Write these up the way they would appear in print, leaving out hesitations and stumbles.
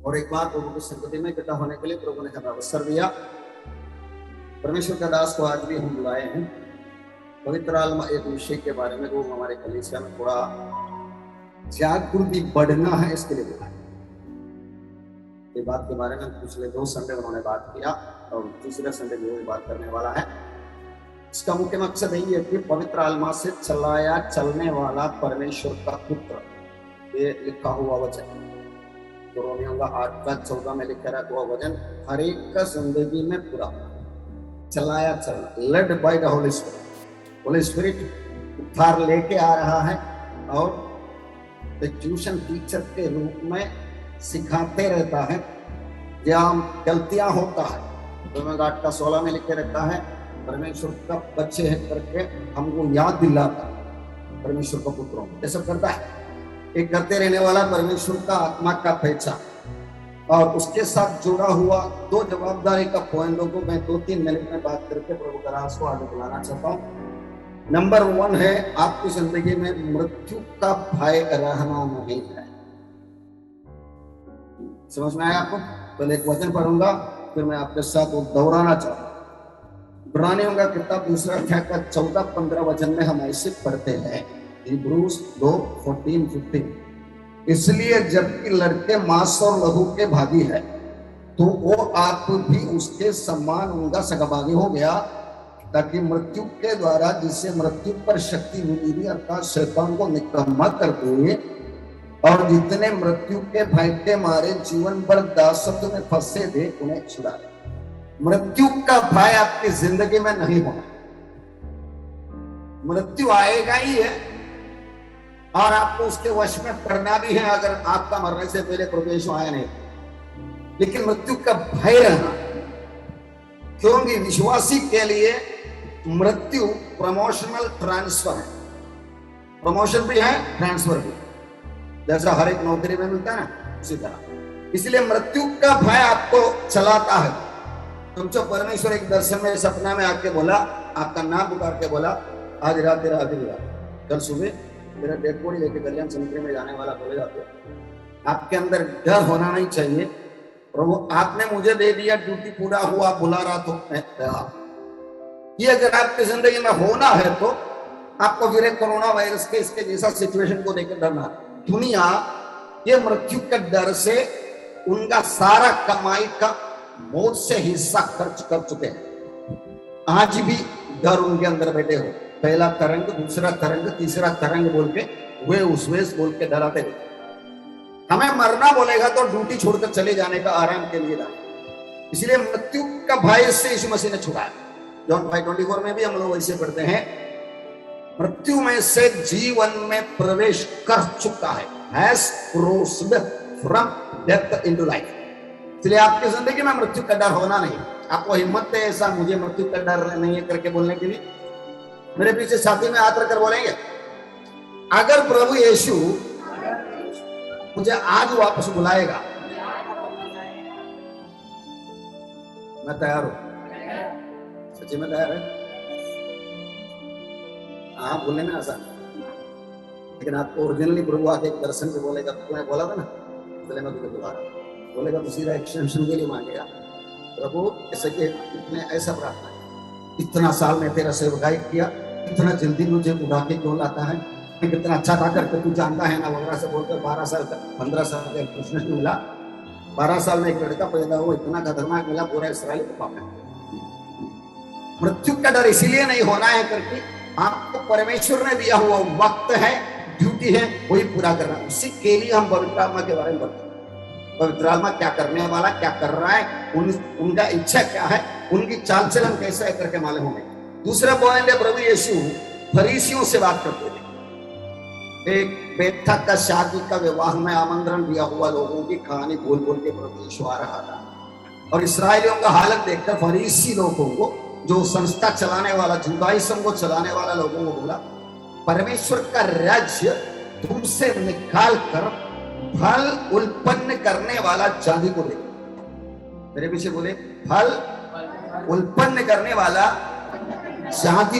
और एक बार प्रभु की संगति में इकट्ठा होने के लिए प्रभु ने हमें अवसर दिया। परमेश्वर का दास को आज भी हम बुलाए हैं। पवित्र आत्मा एक विषय के बारे में वो हमारे कलीसिया में थोड़ा जागृति बढ़ना है, इसके लिए बुलाए। ये बात के बारे में पिछले 2 संडे उन्होंने बात किया और तीसरे संडे भी वही बात करने वाला है। इसका मुख्य मकसद यही है कि पवित्र आत्मा से चलाया चलने वाला परमेश्वर का पुत्र, ये लिखा हुआ वचन रोमियों का 8:14 में लिखा रहा हुआ वचन हर एक का जिंदगी में पूरा चलाया चलना, led by the Holi spirit. Holi spirit उद्धार लेके आ रहा है और एक ट्यूशन टीचर के रूप में सिखाते रहता है। जहाँ गलतियां होता है रोमियों 8:16 में लिखे रहता है परमेश्वर का बच्चे हैं करके हमको याद दिलाता परमेश्वर का पुत्रों ये सब करता है। एक करते रहने वाला परमेश्वर का आत्मा का पहचान और उसके साथ जुड़ा हुआ 2 जवाबदारी का पॉइंटों को मैं 2-3 मिनट में बात करके प्रभु का राज को आगे बुलाना चाहता हूँ। नंबर 1 है आपकी जिंदगी में मृत्यु का भय रहना नहीं है। समझ में आया आपको? पहले एक वचन पढ़ूंगा फिर मैं आपके साथ वो दोहराना चाहूंगा। इब्रानियों का किताब 2 अध्याय का 14-15 वचन में हम ऐसे पढ़ते हैं हिब्रूज 2:14-15। इसलिए जबकि लड़के मांस और लहू के भागी है तो वो आप भी उसके समान उनका सहभागी हो गया, ताकि मृत्यु के द्वारा जिससे मृत्यु पर शक्ति मिली थी अर्थात शैतान को निकम्मा कर दे और जितने मृत्यु के भय के मारे जीवन भर दासत्व में फंसे थे उन्हें छुड़ाए। मृत्यु का भय आपकी जिंदगी में नहीं होना। मृत्यु आएगा ही है और आपको उसके वश में पड़ना भी है अगर आपका मरने से पहले प्रभु यीशु आया नहीं। लेकिन मृत्यु का भय रहना, क्योंकि विश्वासी के लिए मृत्यु प्रमोशनल ट्रांसफर है। प्रमोशन भी है, ट्रांसफर भी, जैसा हर एक नौकरी में मिलता है ना उसी तरह। इसलिए मृत्यु का भय आपको चलाता है। तुमको परमेश्वर एक दर्शन में सपना में आके बोला, आपका नाम पुकार के बोला आज रात तेरा आखिरी रात, कल सुबह मेरा डेड बॉडी लेके कल्याण समुद्र में जाने वाला बोले जाते। आपके अंदर डर होना नहीं चाहिए। प्रभु आपने मुझे दे दिया, ड्यूटी पूरा हुआ, बुला रहा तो मैं तैयार। ये अगर आपकी जिंदगी में होना है तो आपको फिर कोरोना वायरस के इसके जैसा सिचुएशन को लेकर डरना। दुनिया ये मृत्यु के डर से उनका सारा कमाई का मौत से हिस्सा खर्च कर चुके हैं। आज भी डर उनके अंदर बैठे हो, पहला तरंग, दूसरा तरंग, तीसरा तरंग बोल के वे उसवेश बोल के डराते रहते। हमें मरना बोलेगा तो ड्यूटी छोड़कर चले जाने का आराम के लिए था। इसलिए मृत्यु का भय से यीशु मसीह ने छुड़ाया। जॉन 5:24 में भी हम लोग ऐसे पढ़ते हैं मृत्यु में से जीवन में प्रवेश कर चुका है, has crossed from death into life। इसलिए आपकी जिंदगी में मृत्यु का डर होना नहीं। आपको हिम्मत है ऐसा मुझे मृत्यु का डर नहीं है करके बोलने के लिए? मेरे पीछे छाती में हाथ रखकर बोलेंगे अगर प्रभु यीशु मुझे आज वापस बुलाएगा मैं तैयार हूं। सच्ची में तैयार है? हाँ, बोलने में आसान, लेकिन आपको ओरिजिनली प्रभु आके एक दर्शन को बोलेगा, तूने बोला था ना इसलिए मैं तुझे बुला रहा हूं, बोलेगा तो सीधा एक्सटेंशन के लिए मांगेगा। प्रभु ऐसे कि ऐसा प्रार्थना है, इतना साल में तेरा सेवकाई किया, इतना जल्दी मुझे उड़ा के क्यों लाता है, कितना अच्छा था करके तू जानता है ना वगैरह से बोलकर 12 साल तक 15 साल का कृष्ण मिला, 12 साल में एक लड़का पैदा हुआ, इतना खतरनाक मिला, पूरा इसराइल को पाप है। मृत्यु का डर इसीलिए नहीं होना है करके आपको परमेश्वर ने दिया हुआ वक्त है, ड्यूटी है, वही पूरा करना। उसी के लिए हम पवित्र आत्मा के बारे में बताते हैं। पवित्र आत्मा क्या करने वाला, क्या कर रहा है, उनका इच्छा क्या है, उनकी चाल चलन कैसा है करके मालूम होंगे। दूसरा पॉइंट है प्रभु यीशु फरीसियों से बात करते थे। एक बेटा का शादी का विवाह में आमंत्रण दिया हुआ लोगों की कहानी बोल बोल के प्रभु यीशु आ रहा था और इसराइलियों का हालत देखकर फरीसी लोगों को, जो संस्था चलाने वाला, जुदाइज्म को चलाने वाला लोगों को बोला परमेश्वर का राज्य तुमसे निकाल कर फल उत्पन्न करने वाला चांदी को दे। मेरे पीछे बोले फल उत्पन्न करने वाला चांदी।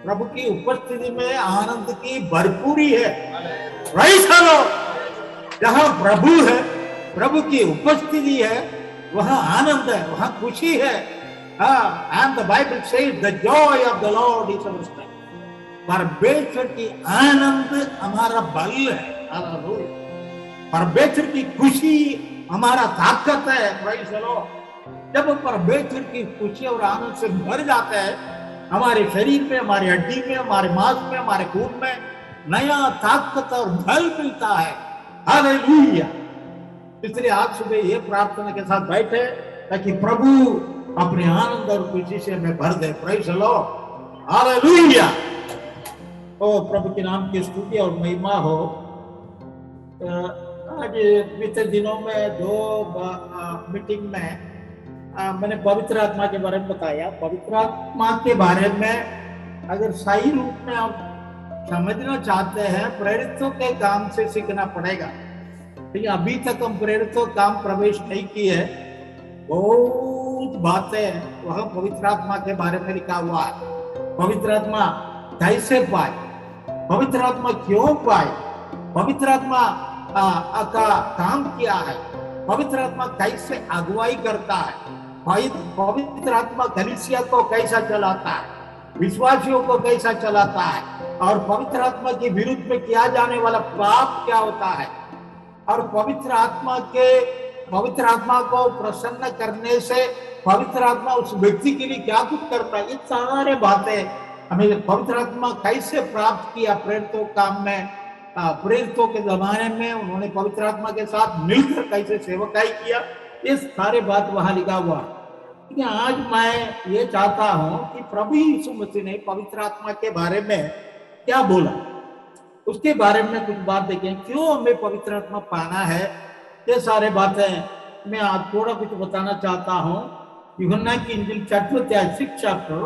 प्रभु की उपस्थिति में आनंद की भरपूरी है। Praise the Lord. जहां प्रभु है, प्रभु की उपस्थिति है, वहां आनंद है, वहां खुशी है। And the Bible says the joy of the Lord is our strength. परमेश्वर की आनंद हमारा बल है। हालेलुया। परमेश्वर की खुशी हमारा ताकत है। Praise the Lord. जब परमेश्वर की खुशी और आनंद से भर जाता है, हमारे शरीर में, हमारे हड्डी में, हमारे मांस में, हमारे खून में नया ताकत और बल मिलता है। हालेलुया। इसलिए आज सुबह ये प्रार्थना के साथ बैठे ताकि प्रभु अपने आनंद और खुशी से हमें भर दे। Praise the lord. हालेलुया। ओ प्रभु के नाम की स्तुति और महिमा हो। आज बीते दिनों में 2 मीटिंग में मैंने पवित्र आत्मा के बारे में बताया। पवित्र आत्मा के बारे में अगर सही रूप में आप समझना चाहते हैं, प्रेरितों के काम से सीखना पड़ेगा। लेकिन अभी तक हम प्रेरितों काम प्रवेश नहीं किए। बहुत बातें वह पवित्र आत्मा के बारे में लिखा हुआ है। पवित्र आत्मा कैसे पाए, पवित्र आत्मा क्यों पाए, पवित्र आत्मा का काम क्या है, पवित्र आत्मा कैसे अगुवाई करता है, पवित्र आत्मा कलीसिया को कैसा चलाता है, विश्वासियों को कैसा चलाता है, और पवित्र आत्मा के विरुद्ध में किया जाने वाला पाप क्या होता है, और पवित्र आत्मा को प्रसन्न करने से पवित्र आत्मा उस व्यक्ति के लिए क्या कुछ करता है। ये सारे बातें हमें पवित्र आत्मा कैसे प्राप्त किया प्रेरितों काम में, प्रेरितों के जमाने में उन्होंने पवित्र आत्मा के साथ मिलकर कैसे सेवकाई किया, ये सारे बात वहां लिखा हुआ है। लेकिन आज मैं ये चाहता हूं कि प्रभु यीशु मसीह ने पवित्र आत्मा के बारे में क्या बोला, उसके बारे में कुछ बात देखें। क्यों हमें पवित्र आत्मा पाना है, ये सारे बातें मैं आज थोड़ा कुछ बताना चाहता हूँ। यूहन्ना की इंजील 4वां अध्याय 6 चैप्टर,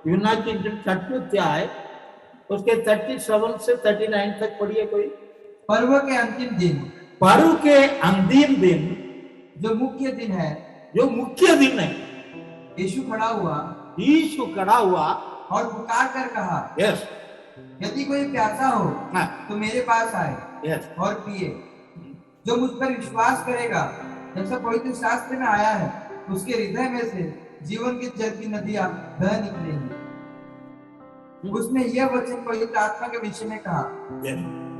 यूहन्ना की इंजील 4वां अध्याय उसके 37 से 39 तक पढ़िए कोई। पर्व के अंतिम दिन, पर्व के अंतिम दिन, जो मुख्य दिन है, जो मुख्य दिन है, यीशु खड़ा हुआ और पुकार कर कहा, यस, यदि कोई प्यासा हो तो मेरे पास आए, यस, और पिए। जो मुझ पर विश्वास करेगा, जैसा पवित्र शास्त्र में आया है, उसके हृदय में से जीवन के जल की नदियां बह निकलेंगी। उसने यह वचन पवित्र आत्मा के विषय में कहा,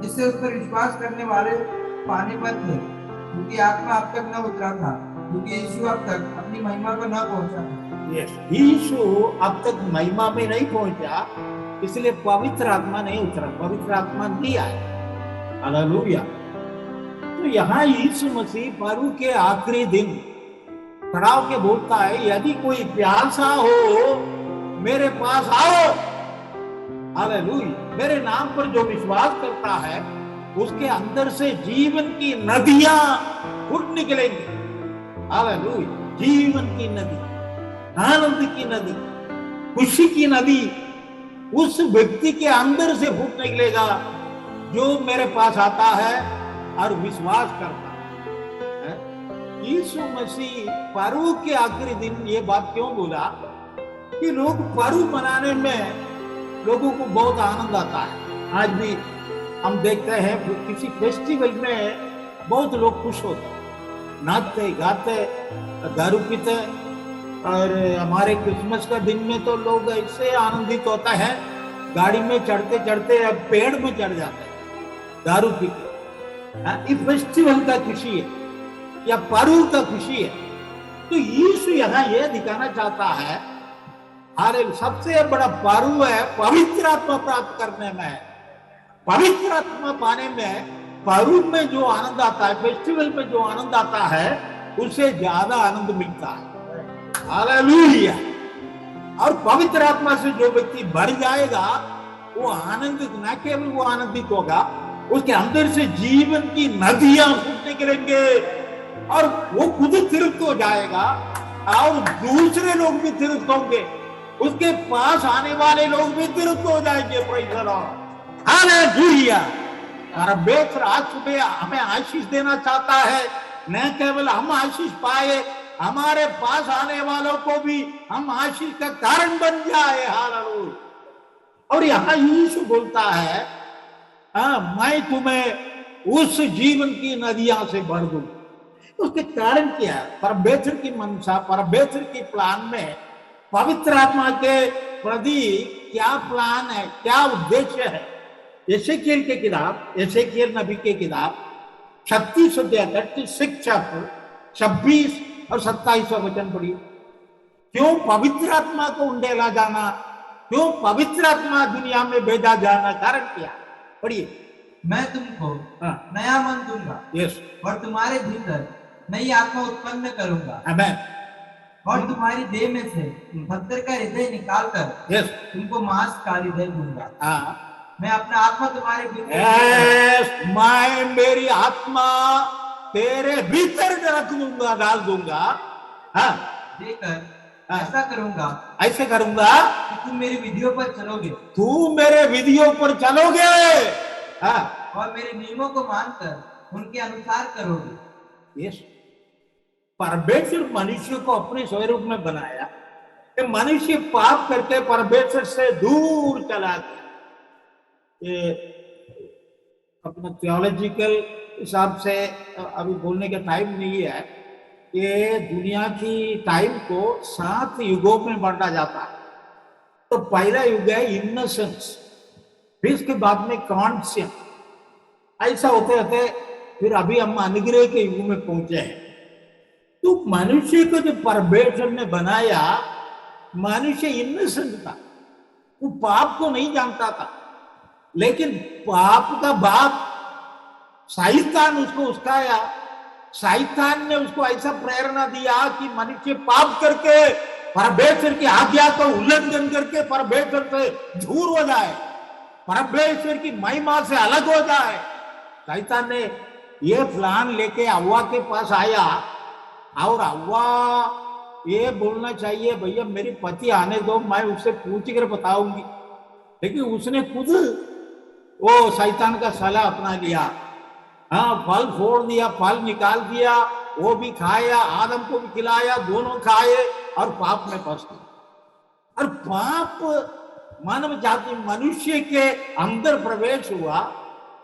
जिससे उस पर विश्वास करने वाले पाने पर थे, क्योंकि आत्मा अब तक न उतरा था, क्योंकि यीशु अब तक अपनी महिमा को न पहुंचा था। यीशु अब तक महिमा में नहीं पहुंचा, इसलिए पवित्र आत्मा नहीं उतरा, पवित्र आत्मा नहीं आया। हालेलुया। तो यहाँ यीशु मसीह पर्व के आखिरी दिन खड़ा होकर बोलता है, यदि कोई प्यासा हो मेरे पास आओ। हालेलुया। मेरे नाम पर जो विश्वास करता है उसके अंदर से जीवन की नदियां फूट निकलेंगी। हालेलुया। जीवन की नदी, आनंद की नदी, खुशी की नदी उस व्यक्ति के अंदर से फूट निकलेगा जो मेरे पास आता है और विश्वास करता है। यीशु मसीह पर्व के आखिरी दिन ये बात क्यों बोला कि लोग पर्व मनाने में लोगों को बहुत आनंद आता है। आज भी हम देखते हैं किसी फेस्टिवल में बहुत लोग खुश होते, नाचते गाते, दारू पीते, और हमारे क्रिसमस का दिन में तो लोग ऐसे आनंदित होता है, गाड़ी में चढ़ते चढ़ते पेड़ में चढ़ जाते हैं दारू पी के। ये फेस्टिवल का खुशी है या पर्व का खुशी है। तो यीशु यहाँ ये दिखाना चाहता है, अरे सबसे बड़ा पर्व है पवित्र आत्मा प्राप्त करने में, पवित्र आत्मा पाने में। पर्व में जो आनंद आता है, फेस्टिवल में जो आनंद आता है, उससे ज्यादा आनंद मिलता है। हालेलुया। और पवित्र आत्मा से जो व्यक्ति भर जाएगा वो आनंदित, न केवल वो आनंदित होगा, उसके अंदर से जीवन की नदियां फूट निकलेंगे और वो खुद तृप्त हो जाएगा और दूसरे लोग भी तृप्त होंगे, उसके पास आने वाले लोग भी तृप्त हो जाएंगे। Praise the lord. हालेलुया। परमेश्वर आज सुबह हमें आशीष देना चाहता है, न केवल हम आशीष पाए, हमारे पास आने वालों को भी हम आशीष का कारण बन जाए। हालेलुया। और यहां यीशु बोलता है मैं तुम्हें उस जीवन की नदियां से भर दूं। उसके कारण क्या है? परमेश्वर की मनसा, परमेश्वर की प्लान में पवित्र आत्मा के प्रति क्या प्लान है, क्या उद्देश्य है? एसेकिएल की किताब, एसेकिएल नबी की किताब 36 अध्याय 36 चैप्टर 26 और 27 वचन पढ़िए। क्यों पवित्र आत्मा को उंडेला जाना, क्यों पवित्र आत्मा दुनिया में भेजा जाना, कारण क्या? पढ़िए। मैं तुमको नया मन दूंगा, यस, और तुम्हारे भीतर नई आत्मा उत्पन्न करूंगा, आमेन, और तुम्हारी देह में से पत्थर का हृदय निकालकर यस, तुमको मांस का हृदय दूंगा। हाँ, मैं अपना आत्मा तुम्हारे भीतर यस, मैं मेरी आत्मा तेरे भीतर रख दूंगा, डाल दूंगा, हाँ, देकर ऐसा करूंगा, ऐसे करूंगा कि तुम मेरी विधियों पर चलोगे, तू मेरे विधियों पर चलोगे, हाँ, और मेरे नियमों को मानकर उनके अनुसार करोगे। यस। परमेश्वर मनुष्य को अपने स्वरूप में बनाया कि मनुष्य पाप करके परमेश्वर से दूर चला गया। ये अपना थियोलॉजिकल हिसाब से अभी बोलने का टाइम नहीं है। ये दुनिया की टाइम को 7 युगों में बांटा जाता है। तो पहला युग है इनोसेंस, फिर इसके बाद में कॉन्शियस, ऐसा होते होते फिर अभी हम अनुग्रह के युग में पहुंचे हैं। तो मनुष्य को जो परमेश्वर ने बनाया, मनुष्य इनोसेंट था, वो पाप को नहीं जानता था, लेकिन पाप का बाप शैतान उसको उस्काया। शैतान ने उसको ऐसा प्रेरणा दिया कि मनुष्य पाप करके परमेश्वर की आज्ञा को उल्लंघन करके परमेश्वर से दूर हो जाए, परमेश्वर की महिमा से अलग हो जाए। शैतान ने ये प्लान लेके हव्वा के पास आया, और हव्वा ये बोलना चाहिए भैया मेरे पति आने दो, मैं उससे पूछ कर बताऊंगी, लेकिन उसने खुद वो शैतान का सलाह अपना लिया। हाँ, फल फोड़ दिया, फल निकाल दिया, वो भी खाया, आदम को भी खिलाया, दोनों खाए और पाप में फंस गए। और पाप मानव जाति मनुष्य के अंदर प्रवेश हुआ,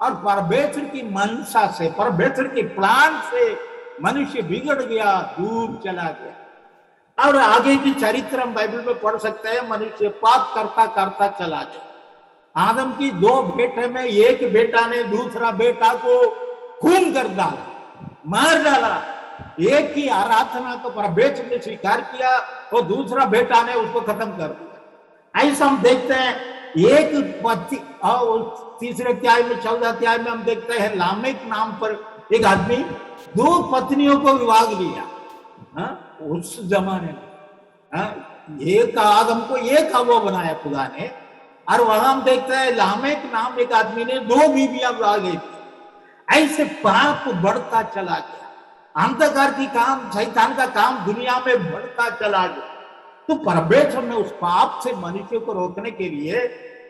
और परमेश्वर की मनसा से, परमेश्वर के प्लान से मनुष्य बिगड़ गया, दूर चला गया। और आगे की चरित्र हम बाइबल में पढ़ सकते हैं। मनुष्य पाप करता करता चला गया। आदम की 2 बेटे में एक बेटा ने दूसरा बेटा को खून कर डाला, मार डाला। एक की आराधना को परमेश्वर ने स्वीकार किया, और दूसरा बेटा ने उसको खत्म कर दिया। ऐसा हम देखते हैं। एक पति, और तीसरे अध्याय में 14 अध्याय में हम देखते हैं लामेक नाम पर एक आदमी 2 पत्नियों को विवाह लिया। उस जमाने में एक आदम को एक हव्वा बनाया खुदा ने, और वहां हम देखते हैं लामेक नाम एक आदमी ने 2 बीवियां विवाह ली। ऐसे पाप बढ़ता चला गया, अंधकार की काम, शैतान का काम दुनिया में बढ़ता चला गया। तो परमेश्वर ने उस पाप से मनुष्य को रोकने के लिए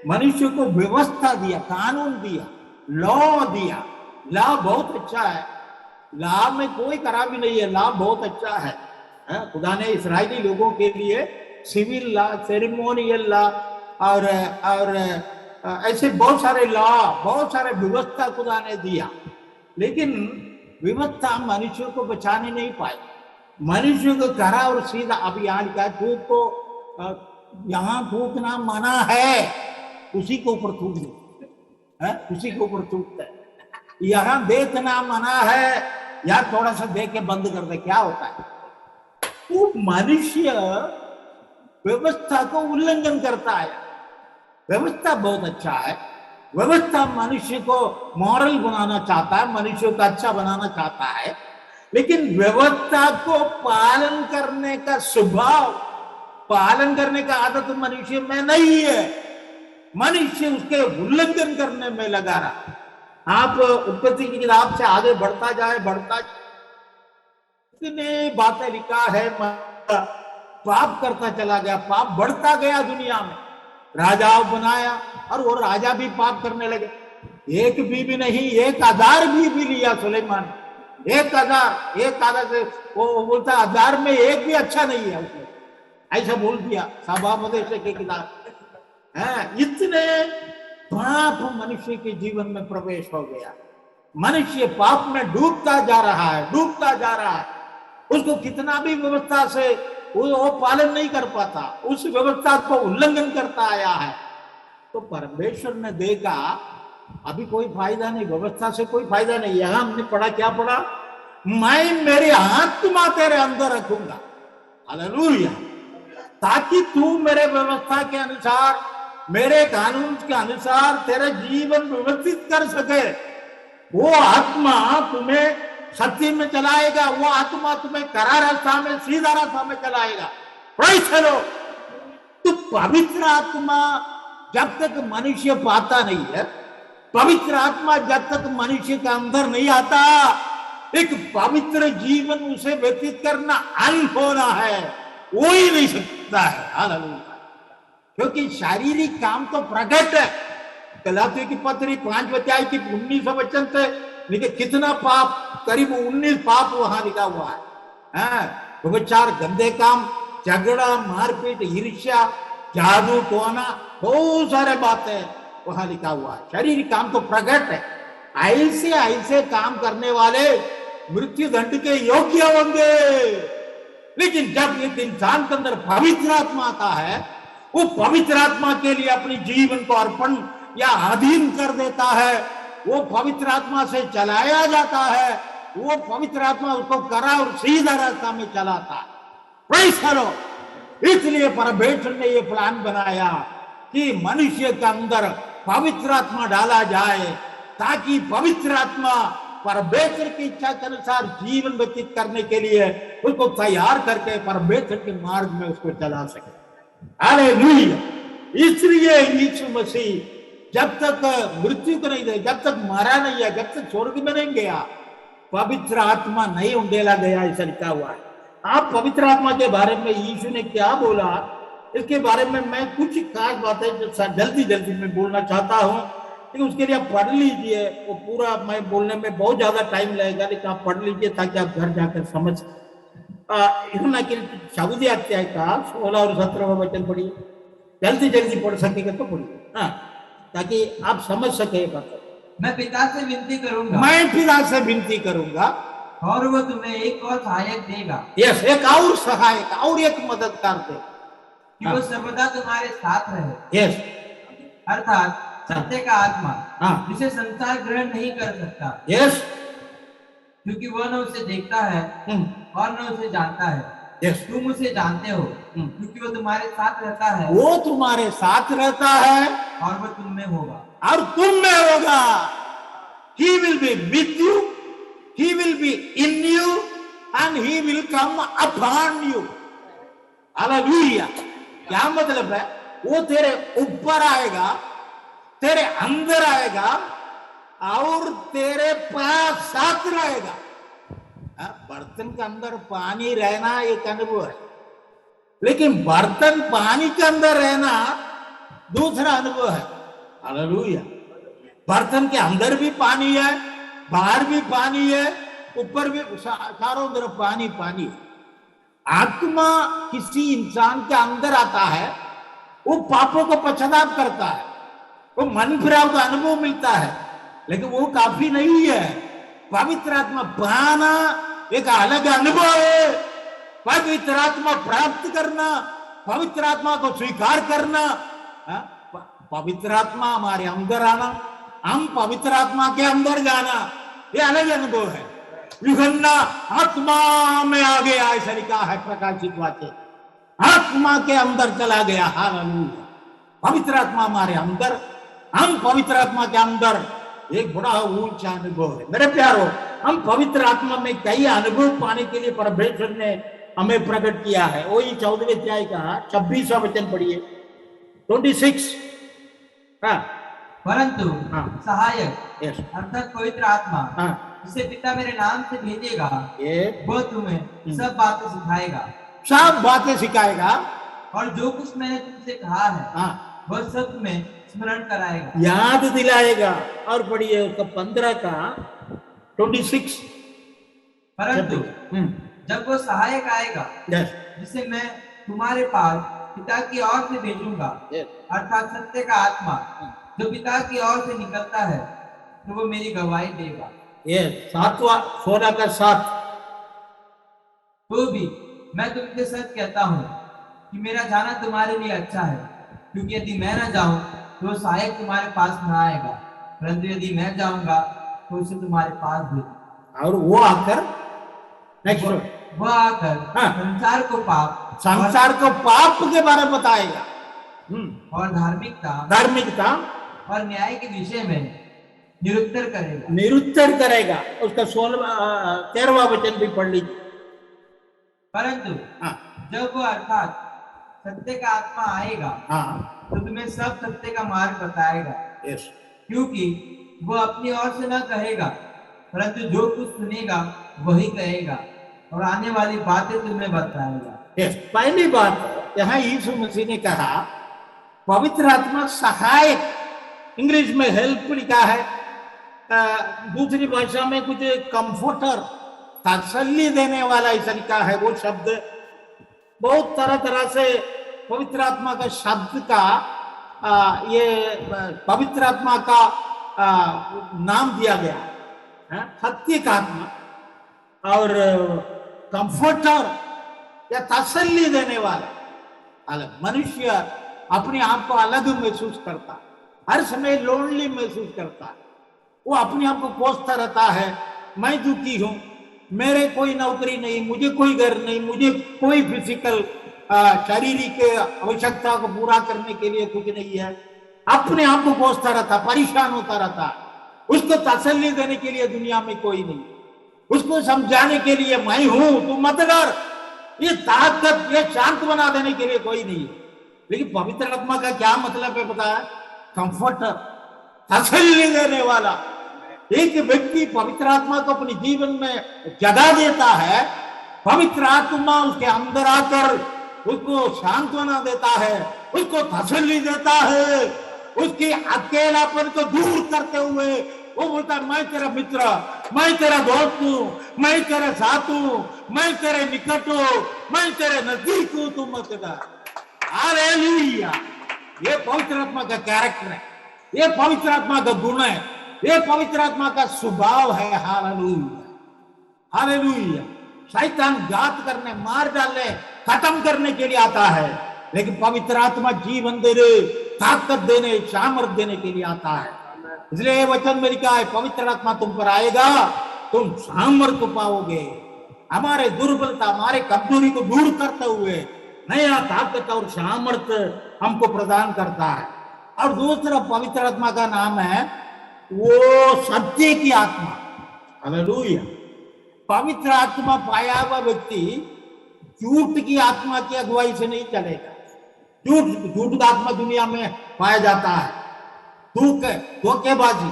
मनुष्य को व्यवस्था दिया, कानून दिया, लॉ दिया। लॉ बहुत अच्छा है, लॉ में कोई खराबी नहीं है, लॉ बहुत अच्छा है। खुदा ने इस्राएली लोगों के लिए सिविल लॉ, सेरेमोनियल लॉ और ऐसे बहुत सारे लॉ, बहुत सारे व्यवस्था खुदा ने दिया, लेकिन व्यवस्था मनुष्य को बचाने नहीं पाई। मनुष्य को करा और सीधा अभियान का थूक को यहाँ थूकना मना है, उसी के ऊपर थूक दे, उसी के ऊपर थूकता है। यहाँ देखना मना है, या थोड़ा सा देख के बंद कर दे, क्या होता है? वो मनुष्य व्यवस्था को उल्लंघन करता है। व्यवस्था बहुत अच्छा है, व्यवस्था मनुष्य को मॉरल बनाना चाहता है, मनुष्य को अच्छा बनाना चाहता है, लेकिन व्यवस्था को पालन करने का स्वभाव, पालन करने का आदत मनुष्य में नहीं है। मनुष्य उसके उल्लंघन करने में लगा रहा। आप उत्पत्ति की किताब से आगे बढ़ता जाए, बढ़ता इतने बातें लिखा है, पाप करता चला गया, पाप बढ़ता गया दुनिया में। राजाओं बनाया, और वो राजा भी पाप करने लगे। एक बीवी नहीं, 1000 बीवी लिया सुलेमान। 1000 से वो बोलता 1000 में एक भी अच्छा नहीं है, उसने ऐसा बोल दिया सभापति की किताब। इतने पाप मनुष्य के जीवन में प्रवेश हो गया। मनुष्य पाप में डूबता जा रहा है, डूबता जा रहा है। उसको कितना भी व्यवस्था से वो पालन नहीं कर पाता, उस व्यवस्था को उल्लंघन करता आया है। तो परमेश्वर ने देखा अभी कोई फायदा नहीं, व्यवस्था से कोई फायदा नहीं। यहां हमने पढ़ा, क्या पढ़ा? मैं मेरी आत्मा तेरे अंदर रखूंगा, हालेलुया, ताकि तू मेरे व्यवस्था के अनुसार, मेरे कानून के अनुसार तेरा जीवन व्यवस्थित कर सके। वो आत्मा तुम्हें सत्य में चलाएगा, वो आत्मा तुम्हें कड़ा रास्ता में, सीधा रास्ता में चलाएगा। Praise the Lord. तो पवित्र आत्मा जब तक मनुष्य पाता नहीं है, पवित्र आत्मा जब तक मनुष्य के अंदर नहीं आता, एक पवित्र जीवन उसे व्यतीत करना अनहोना है, हो ही नहीं सकता है। हालेलुया। क्योंकि शारीरिक काम तो प्रकट है। गलातियों की पत्री 5 अध्याय की 19 वचन से लेकिन कितना पाप, करीब 19 पाप वहां लिखा हुआ है। व्यभिचार, गंदे काम, झगड़ा, मारपीट, ईर्ष्या, जादू टोना, बहुत सारे बातें वहां लिखा हुआ है। शारीरिक काम तो प्रकट है। ऐसे ऐसे काम करने वाले मृत्यु दंड के योग्य होंगे। लेकिन जब एक इंसान के अंदर पवित्र आत्मा आता है, वो पवित्र आत्मा के लिए अपने जीवन को अर्पण या अधीन कर देता है। वो पवित्र आत्मा से चलाया जाता है। वो पवित्र आत्मा उसको करा और सीधा रास्ता में चलाता है। Praise the Lord. इसलिए परमेश्वर ने ये प्लान बनाया कि मनुष्य के अंदर पवित्र आत्मा डाला जाए, ताकि पवित्र आत्मा परमेश्वर की इच्छा के अनुसार जीवन व्यतीत करने के लिए उसको तैयार करके परमेश्वर के मार्ग में उसको चला सके। हालेलुया। इसलिए यीशु मसीह जब तक मृत्यु को नहीं दे, जब तक मरा नहीं है, जब तक स्वर्ग में नहीं गया, पवित्र आत्मा नहीं उंडेला गया, ऐसा लिखा हुआ है। आप पवित्र आत्मा के बारे में यीशु ने क्या बोला, इसके बारे में मैं कुछ खास बातें जो जल्दी जल्दी में बोलना चाहता हूं, लेकिन उसके लिए आप पढ़ लीजिए। वो पूरा मैं बोलने में बहुत ज्यादा टाइम लगेगा, लेकिन आप पढ़ लीजिए ताकि आप घर जाकर समझ। यूहन्ना के चौथे अध्याय का 16 और 17 वचन पढ़िए। जल्दी जल्दी पढ़ सकेगा तो पढ़िए, ताकि आप समझ सके बात। मैं पिता से विनती करूंगा, मैं पिता से विनती करूंगा और वो तुम्हें एक और सहायक देगा। यस, एक और सहायक और एक मददगार दे, कि वो सर्वदा तुम्हारे साथ रहे। यस, अर्थात सत्य का आत्मा, हाँ, जिसे संसार ग्रहण नहीं कर सकता, यस, क्योंकि वह न उसे देखता है और न उसे जानता है। यस, तुम उसे जानते हो, क्योंकि वो तुम्हारे साथ रहता है, वो तुम्हारे साथ रहता है और वो तुम में होगा, और तुम में होगा। He will be with you, he will be in you, and he will come upon you. Hallelujah. क्या मतलब है? वो तेरे ऊपर आएगा, तेरे अंदर आएगा और तेरे पास साथ रहेगा। बर्तन के अंदर पानी रहना एक अनुभव है, लेकिन बर्तन पानी के अंदर रहना दूसरा अनुभव है। हालेलुया। बर्तन के अंदर भी पानी है, बाहर भी पानी है, ऊपर भी, चारों तरफ पानी पानी है। आत्मा किसी इंसान के अंदर आता है, वो पापों को पश्चाताप करता है, वो मन फिराव का अनुभव मिलता है, लेकिन वो काफी नहीं है। पवित्र आत्मा पाना एक अलग अनुभव है। पवित्र आत्मा प्राप्त करना, पवित्र आत्मा को स्वीकार करना, पवित्र आत्मा हमारे अंदर आना, हम पवित्र आत्मा के अंदर जाना, ये अलग अनुभव है। यूहन्ना आत्मा में आ गया, ऐसा लिखा है प्रकाशित वाक्य, आत्मा के अंदर चला गया। हालेलुया। पवित्र आत्मा हमारे अंदर, हम पवित्र आत्मा के अंदर, एक बड़ा ऊंचा अनुभव है। मेरे प्यारो, हम पवित्र आत्मा में कई अनुभव पाने के लिए परमेश्वर ने हमें प्रकट किया है। वही 14वें अध्याय का 26वां वचन पढ़िए, 26। परंतु सहायक, यस, अर्थात पवित्र आत्मा, जिसे पिता मेरे नाम से भेजेगा, वो तुम्हें सब बातें सिखाएगा, सब बातें सिखाएगा, और जो कुछ मैंने तुमसे कहा है वह सब तुम्हें स्मरण कराएगा, याद दिलाएगा। और पढ़िए उसका 15 का 26। परंतु जब वो सहायक आएगा, जिसे मैं तुम्हारे पास पिता की ओर से भेजूंगा, Yes. अर्थात सत्य का आत्मा जो पिता की ओर से निकलता है, तो वो मेरी गवाही देगा। ये 7वां 16 का 7। तो भी मैं तुमसे सच कहता हूँ कि मेरा जाना तुम्हारे लिए अच्छा है, क्योंकि यदि मैं न जाऊं तो सहायक तुम्हारे पास न आएगा, परंतु यदि मैं जाऊंगा तो उसे तुम्हारे पास भेजूंगा। और वो आकर नेक्स्ट वह आकर हाँ। संसार को पाप के बारे में बताएगा और धार्मिकता और न्याय के विषय में निरुत्तर करेगा। उसका 13वां वचन भी पढ़ लीजिए। परंतु हाँ। जब वो अर्थात सत्य का आत्मा आएगा, हाँ। तो तुम्हें सब सत्य का मार्ग बताएगा। यस। क्योंकि वो अपनी ओर से न कहेगा, परंतु जो कुछ सुनेगा वही कहेगा और आने वाली बातें तुम्हें बताएगा। यस। पहली बात यहाँ यीशु मसीह ने कहा पवित्र आत्मा सहायक, इंग्लिश में हेल्प लिखा है, दूसरी भाषा में कुछ कंफर्टर, तसल्ली देने वाला ऐसा लिखा है। वो शब्द बहुत तरह तरह से पवित्र आत्मा का शब्द का ये पवित्र आत्मा का नाम दिया गया है, सत्य का आत्मा और कंफर्टर या तसल्ली देने वाला। अलग मनुष्य अपने आप को अलग महसूस करता, हर समय लोनली महसूस करता, वो अपने आप को कोसता रहता है, मैं दुखी हूं, मेरे कोई नौकरी नहीं, मुझे कोई घर नहीं, मुझे कोई फिजिकल शारीरिक आवश्यकता को पूरा करने के लिए कुछ नहीं है। अपने आप को कोसता रहता, परेशान होता रहता। उसको तसल्ली देने के लिए दुनिया में कोई नहीं, उसको समझाने के लिए मैं हूं तू मत डर, ये ताकत, ये शांत बना देने के लिए कोई नहीं है। लेकिन पवित्र आत्मा का क्या मतलब है पता है? कंफर्टर, तसल्ली देने वाला। एक व्यक्ति पवित्र आत्मा को अपने जीवन में जगह देता है, पवित्र आत्मा उसके अंदर आकर उसको शांत बना देता है, उसको तसल्ली देता है, उसके अकेलापन को दूर करते हुए वो बोलता है मैं तेरा मित्र, मैं तेरा दोस्त हूं, मैं तेरे साथ हूं, मैं तेरे निकट हूं, मैं तेरे नजदीक हूं, तू मत डर। हालेलुया। ये पवित्र आत्मा का कैरेक्टर है, ये पवित्र आत्मा का गुण है, ये पवित्र आत्मा का स्वभाव है। Hallelujah, hallelujah. शैतान घात करने, मार डालने, खत्म करने के लिए आता है, लेकिन पवित्र आत्मा जीवन देने, ताकत देने, सामर्थ देने के लिए आता है। इसलिए वचन में लिखा है पवित्र आत्मा तुम पर आएगा, तुम सामर्थ पाओगे। हमारे दुर्बलता, हमारे कमजोरी को दूर करते हुए नया ताकत और सामर्थ हमको प्रदान करता है। और दूसरा पवित्र आत्मा का नाम है वो सत्य की आत्मा। हालेलुया। पवित्र आत्मा पाया हुआ व्यक्ति झूठ की आत्मा की अगुवाई से नहीं चलेगा। झूठ का आत्मा दुनिया में पाया जाता है, धोखेबाजी,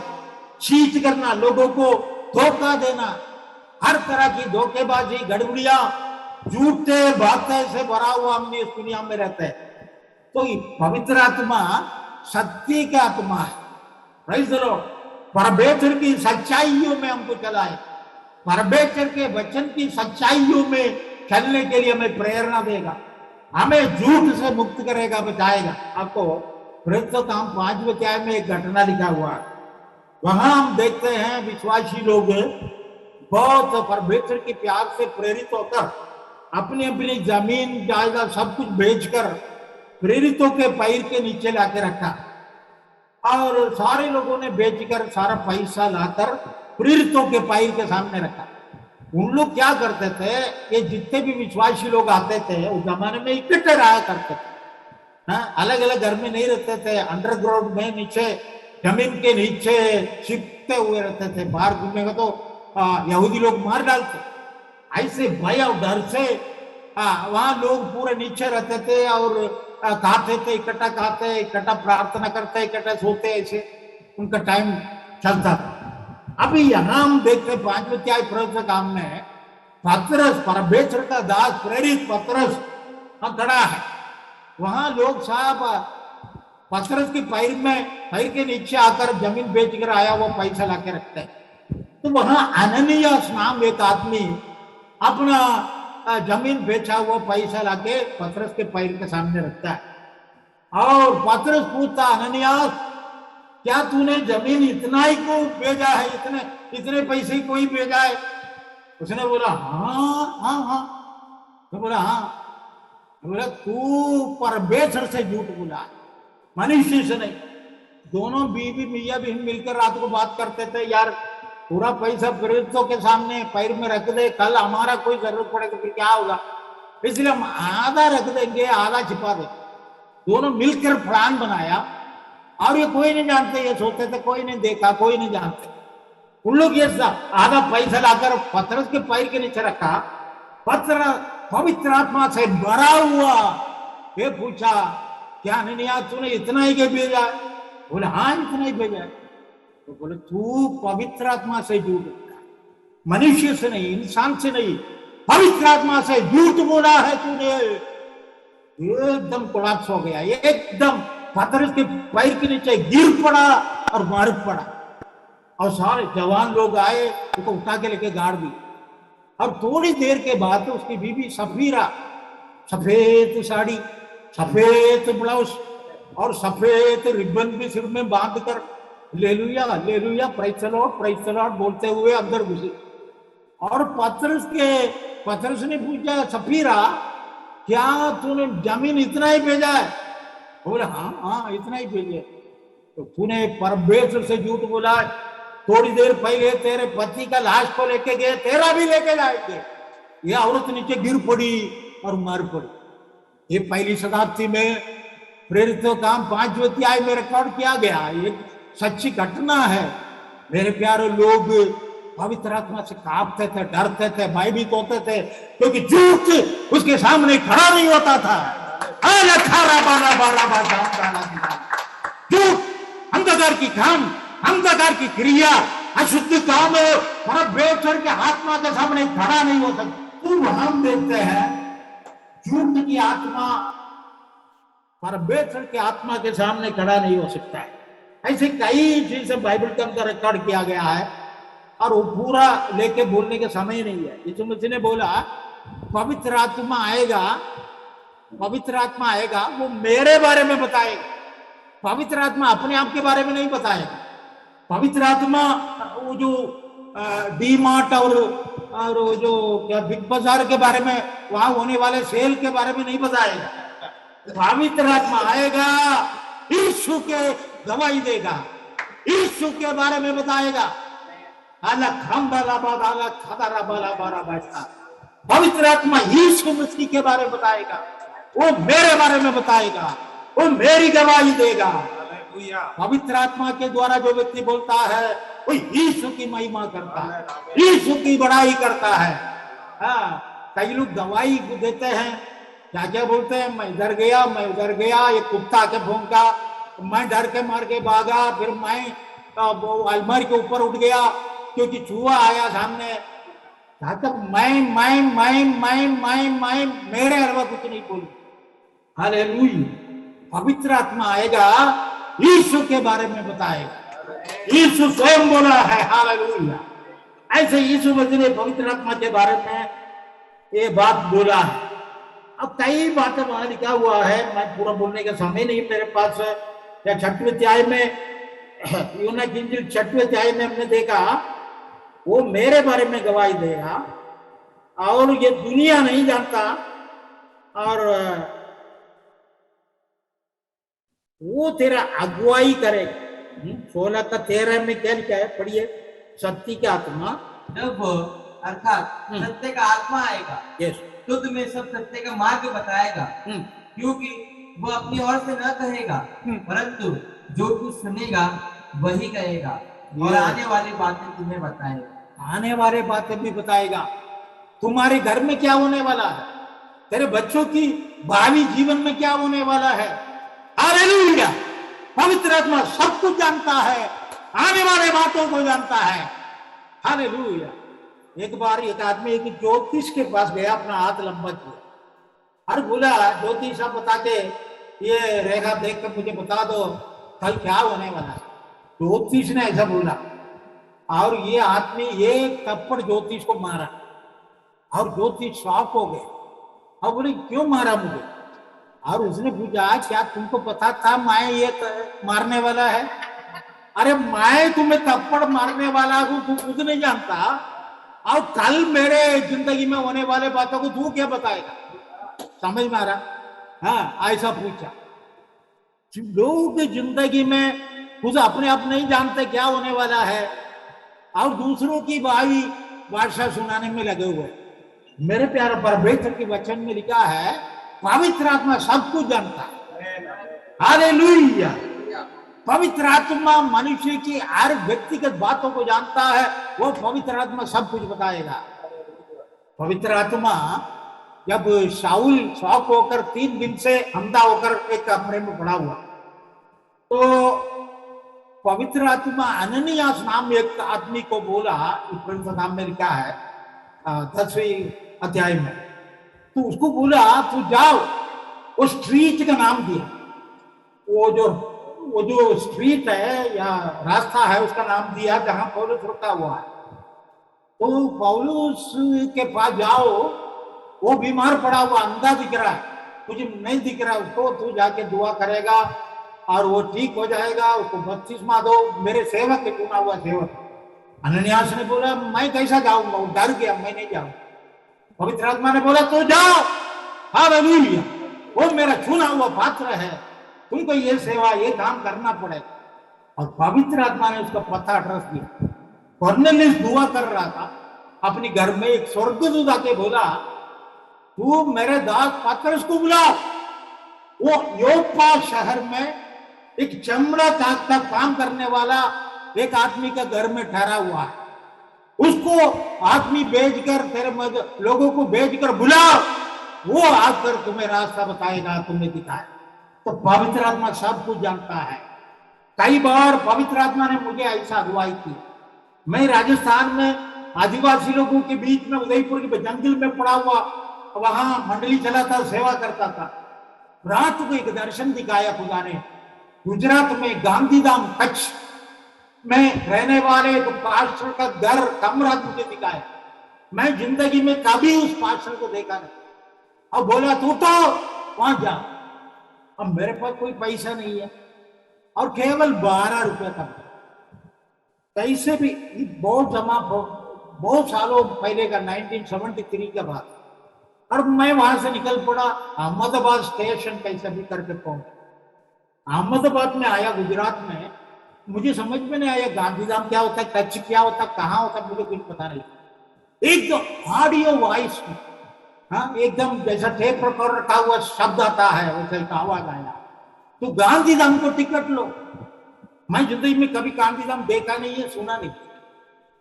चीट करना, लोगों को धोखा देना, हर तरह की धोखेबाजी, गड़बड़ियां, झूठे बातें से भरा हुआ हम इस दुनिया में रहते हैं। तो पवित्र आत्मा सत्य का आत्मा है। Praise the Lord. परमेश्वर की सच्चाइयों में हमको चलाए, परमेश्वर के वचन की सच्चाइयों में चलने के लिए हमें प्रेरणा देगा, हमें झूठ से मुक्त करेगा, बचाएगा। आपको प्रेरितों का काम 5वें अध्याय में एक घटना लिखा हुआ है। वहां हम देखते हैं विश्वासी लोग बहुत परमेश्वर के प्यार से प्रेरित होकर अपनी अपनी जमीन जायदाद सब कुछ बेचकर प्रेरितों के पैर के नीचे लाके रखा, और सारे लोगों ने बेचकर सारा पैसा लाकर प्रेरितों के पैर के सामने रखा। उन लोग क्या करते थे, ये जितने भी विश्वासी लोग आते थे उस जमाने में इकट्ठे रहा करते थे, अलग अलग घर में नहीं रहते थे, अंडरग्राउंड में नीचे जमीन के नीचे छिपते हुए रहते थे। बाहर घूमेगा तो यहूदी लोग मार डालते। ऐसे भय और डर से वहां लोग पूरे नीचे रहते थे और खाते थे, इकट्ठा खाते, इकट्ठा प्रार्थना करते, इकट्ठा सोते, ऐसे उनका टाइम चलता था। अभी यहां हम देखते 5वें अध्याय प्रेरितों के काम में पतरस, परमेश्वर का दास प्रेरित पतरस खड़ा है। वहां लोग साहब पतरस के पैर के नीचे आकर जमीन बेचकर आया वो पैसा लाके रखते हैं। तो वहां अननियास नाम एक आदमी अपना जमीन बेचा हुआ पैसा लाके पतरस के पैर के सामने रखता है और पतरस पूछता, अननियास क्या तूने जमीन इतना ही को भेजा है, इतने पैसे को ही भेजा है? उसने बोला हाँ हाँ हाँ। तो बोला हाँ। बोला तू परमेश्वर से झूठ बोला, मनुष्य से नहीं। दोनों बीवी मियाँ भी मिलकर रात को बात करते थे, यार पूरा पैसा प्रेरितों के सामने पैर में रख दे, कल हमारा कोई जरूरत पड़े तो फिर क्या होगा, इसलिए हम आधा रख देंगे आधा छिपा दे। दोनों मिलकर प्लान बनाया और ये कोई नहीं जानते, ये सोचते थे कोई नहीं देखा, कोई नहीं जानते। उन लोग ये आधा पैसा लाकर पतरस के पैर के नीचे रखा। पतरस पवित्र आत्मा से भरा हुआ ये पूछा, क्या अननियास तूने इतना ही के भेजा? बोले हाँ इतना ही भेजा। तो बोले तू पवित्र आत्मा से झूठ बोला, मनुष्य से नहीं, इंसान से नहीं, पवित्र आत्मा से झूठ बोला है तूने। एकदम कोलाप्स हो गया, एकदम पतरस के पैर के नीचे गिर पड़ा और मार पड़ा। और सारे जवान लोग आए, उसको उठा के लेके गाड़ दी। और थोड़ी देर के बाद उसकी बीवी सफीरा, सफेद साड़ी, सफेद ब्लाउज और सफेद रिबन भी सिर में बांध कर लेलुया लेलुया प्रेज़ द लॉर्ड बोलते हुए अंदर घुसी। और पतरस ने पूछा, सफीरा क्या तूने जमीन इतना ही भेजा है? बोले हाँ हाँ इतना ही भेजे। तो तूने परमेश्वर से झूठ बोला है, थोड़ी देर पहले तेरे पति का लाश को लेके गए, तेरा भी लेके जाएंगे। यह औरत नीचे गिर पड़ी और मर पड़ी। ये पहली शताब्दी में प्रेरितों काम 5 अध्याय में रिकॉर्ड किया गया, एक सच्ची घटना है। मेरे प्यारे लोग पवित्र आत्मा से कांपते थे, डरते थे, भयभीत होते थे, क्योंकि झूठ उसके सामने खड़ा नहीं होता था। झूठ, अंधकार की काम, अंधकार की क्रिया, अशुद्ध काम परमेश्वर के आत्मा के सामने खड़ा नहीं हो सकता। तो हम देखते हैं झूठ की आत्मा परमेश्वर के आत्मा के सामने खड़ा नहीं हो सकता है। ऐसे कई चीजें बाइबल के अंदर रिकॉर्ड किया गया है और वो पूरा लेके बोलने का समय नहीं है। यीशु मसीह ने बोला पवित्र आत्मा आएगा, पवित्र आत्मा आएगा, वो मेरे बारे में बताएगा। पवित्र आत्मा अपने आप के बारे में नहीं बताएगा। पवित्र आत्मा वो जो डी मार्ट और वो जो क्या बिग बाजार के बारे में, वहां होने वाले सेल के बारे में नहीं बताएगा। पवित्र आत्मा आएगा, यीशु के गवाही देगा, यीशु के बारे में बताएगा। पवित्र आत्मा यीशु मसीह के बारे में बताएगा, वो मेरे बारे में बताएगा, वो मेरी गवाही देगा। पवित्र आत्मा के द्वारा जो व्यक्ति बोलता है वो यीशु की महिमा करता है, यीशु की बड़ाई करता है। हाँ, कई लोग गवाही देते हैं, क्या क्या बोलते हैं, मैं इधर गया, मैं उधर गया, ये कुत्ता के भौंका, मैं डर के मार के भागा, फिर मैं अलमारी के ऊपर उठ गया क्योंकि चूहा आया सामने। मैं मेरे अलावा कुछ नहीं बोलू। हालेलुया। पवित्र आत्मा आएगा, यीशु के बारे में बताएगा, यीशु स्वयं बोला है। हालेलुया। ऐसे यीशु मसीह ने पवित्र आत्मा के बारे में ये बात बोला है। अब कई बातें वहां लिखा हुआ है, मैं पूरा बोलने का समय नहीं मेरे पास। या 6वें अध्याय में, यूहन्ना की इंजील 6वें अध्याय में हमने देखा वो मेरे बारे में गवाही देगा और ये दुनिया नहीं जानता, और वो तेरा अगुवाई करेगा। 16 का 13 में क्या लिखा है, पढ़िए। सत्य की आत्मा, जब अर्थात सत्य का आत्मा आएगा, यस, तो तुम्हें सब सत्य का मार्ग बताएगा, क्योंकि वो अपनी ओर से न कहेगा, परंतु जो कुछ सुनेगा वही कहेगा और आने वाली बातें तुम्हें बताएगा। आने वाले बातें भी बताएगा। तुम्हारे घर में क्या होने वाला है, तेरे बच्चों की भावी जीवन में क्या होने वाला है। हालेलुया। पवित्र आत्मा सब कुछ जानता है, आने वाले बातों को जानता है। हालेलुया। एक बार एक आदमी एक ज्योतिष के पास गया, अपना हाथ लंबा किया और बोला, ज्योतिष आप बता के ये रेखा देख कर मुझे बता दो कल क्या होने वाला है। ज्योतिष ने ऐसा बोला और ये आदमी एक थप्पड़ ज्योतिष को मारा और ज्योति शॉक हो गए और बोले क्यों मारा मुझे? और उसने पूछा क्या तुमको पता था मैं ये मारने वाला है? अरे मैं तुम्हें थप्पड़ मारने वाला हूं, तू खुद नहीं जानता, और कल मेरे जिंदगी में होने वाले बातों को तू क्या बताएगा? समझ में आ रहा? हाँ, ऐसा पूछा। लोग जिंदगी में खुद अपने आप नहीं जानते क्या होने वाला है और दूसरों की भावी भाषा सुनाने में लगे हुए। मेरे प्यारे परमेश्वर के वचन में लिखा है पवित्र आत्मा सब कुछ जानता है। हालेलुया। पवित्र आत्मा मनुष्य की हर व्यक्तिगत बातों को जानता है, वो पवित्र आत्मा सब कुछ बताएगा। पवित्र आत्मा जब शाऊल शौक होकर 3 दिन से अंधा होकर एक कमरे में पड़ा हुआ, तो पवित्र आत्मा अननियास नाम एक आदमी को बोला, नाम में लिखा है 10वीं अध्याय में, तो उसको बोला तू जाओ, वो स्ट्रीट का नाम दिया, वो जो स्ट्रीट है या रास्ता है उसका नाम दिया जहां पौलुस रुका हुआ है। तो पौलुस के पास जाओ, वो बीमार पड़ा हुआ अंधा दिख रहा है, तुझे नहीं दिख रहा उसको, तू जाके दुआ करेगा और वो ठीक हो जाएगा, उसको बपतिस्मा दो, मेरे सेवक के चुना हुआ सेवक। अननियास ने बोला मैं कैसा जाऊंगा, वो डर गया, मैं नहीं जाऊंगा। पवित्र आत्मा ने बोला तो जाओ। हालेलुया, वो मेरा चुना हुआ पात्र है, तुमको ये सेवा ये काम करना पड़ेगा। और पवित्र आत्मा ने उसका पता एड्रेस दिया। कॉर्नेलियस दुआ कर रहा था अपने घर में, एक स्वर्गदूत आके बोला तू मेरे दास पतरस को बुलाओ, वो योप्पा शहर में एक चमड़ा का काम करने वाला एक आदमी का घर में ठहरा हुआ है, उसको आदमी भेजकर तेरे लोगों को भेजकर बुलाओ, वो आकर तुम्हें रास्ता बताएगा, तुम्हें दिखाए। तो पवित्र आत्मा सब कुछ जानता है। कई बार पवित्र आत्मा ने मुझे ऐसा अगुवाई की, मैं राजस्थान में आदिवासी लोगों के बीच में उदयपुर के जंगल में पड़ा हुआ, वहां मंडली चलाता, सेवा करता था। रात को एक दर्शन दिखाया खुदा ने, गुजरात में गांधीधाम कच्छ में रहने वाले एक पास्टर का घर कमरा मुझे दिखाया। मैं जिंदगी में कभी उस पास्टर को देखा नहीं, और बोला तू तो वहां जा। अब मेरे पास कोई पैसा नहीं है और केवल 12 रुपए का, कैसे भी बहुत सालों पहले का 1973 का बात। और मैं वहां से निकल पड़ा, अहमदाबाद स्टेशन कैसे भी करके पहुंचा। अहमदाबाद में आया, गुजरात में, मुझे समझ में नहीं आया गांधीधाम क्या होता है, कच्छ क्या होता है, कहाँ होता है, मुझे कुछ पता नहीं। एकदम ऑडियो वॉइस में, हाँ, एकदम जैसा टेप रिकॉर्डर रखा हुआ शब्द आता है वैसे एक आवाज आया, तो गांधीधाम को टिकट लो। मैं जिंदगी में कभी गांधीधाम देखा नहीं है, सुना नहीं।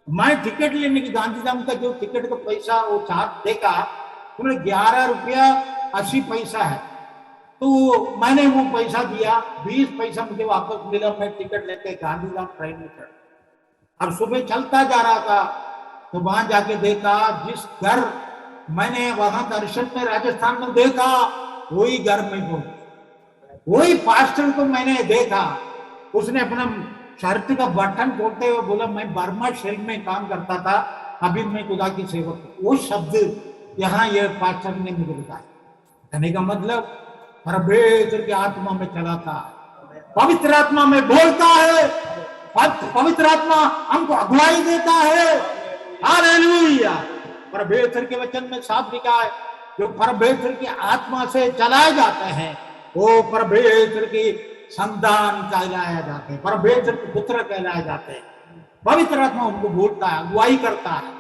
मैं टिकट लेने की गांधीधाम का जो टिकट का पैसा वो चार्ज देखा, उन्हें 11 रुपया 80 पैसा है। तो मैंने वो पैसा दिया, 20 पैसा मुझे वापस मिला। मैं टिकट लेके गांधीधाम ट्रेन में चढ़ा और सुबह चलता जा रहा था, तो वहां जाके देखा जिस घर मैंने वहां दर्शन में राजस्थान में देखा, वही घर में पहुंचा। वही पास्टर को मैंने देखा, उसने अपना शर्ट का बटन खोलते हुए बोला मैं बर्मा शेल में काम करता था, अभी मैं खुदा की सेवक हूं। वो शब्द यहाँ ये पास्टर ने मुझे बताया। कहने का मतलब परमेश्वर की आत्मा में चलाता है, पवित्र आत्मा में बोलता है, पवित्र आत्मा हमको अगुवाई देता है। हालेलुया। परमेश्वर के वचन में साफ लिखा है जो परमेश्वर की आत्मा से चलाए जाते हैं वो परमेश्वर की संतान कहलाया जाते हैं, परमेश्वर के पुत्र कहलाए जाते हैं। पवित्र आत्मा उनको बोलता है, अगुवाई करता है,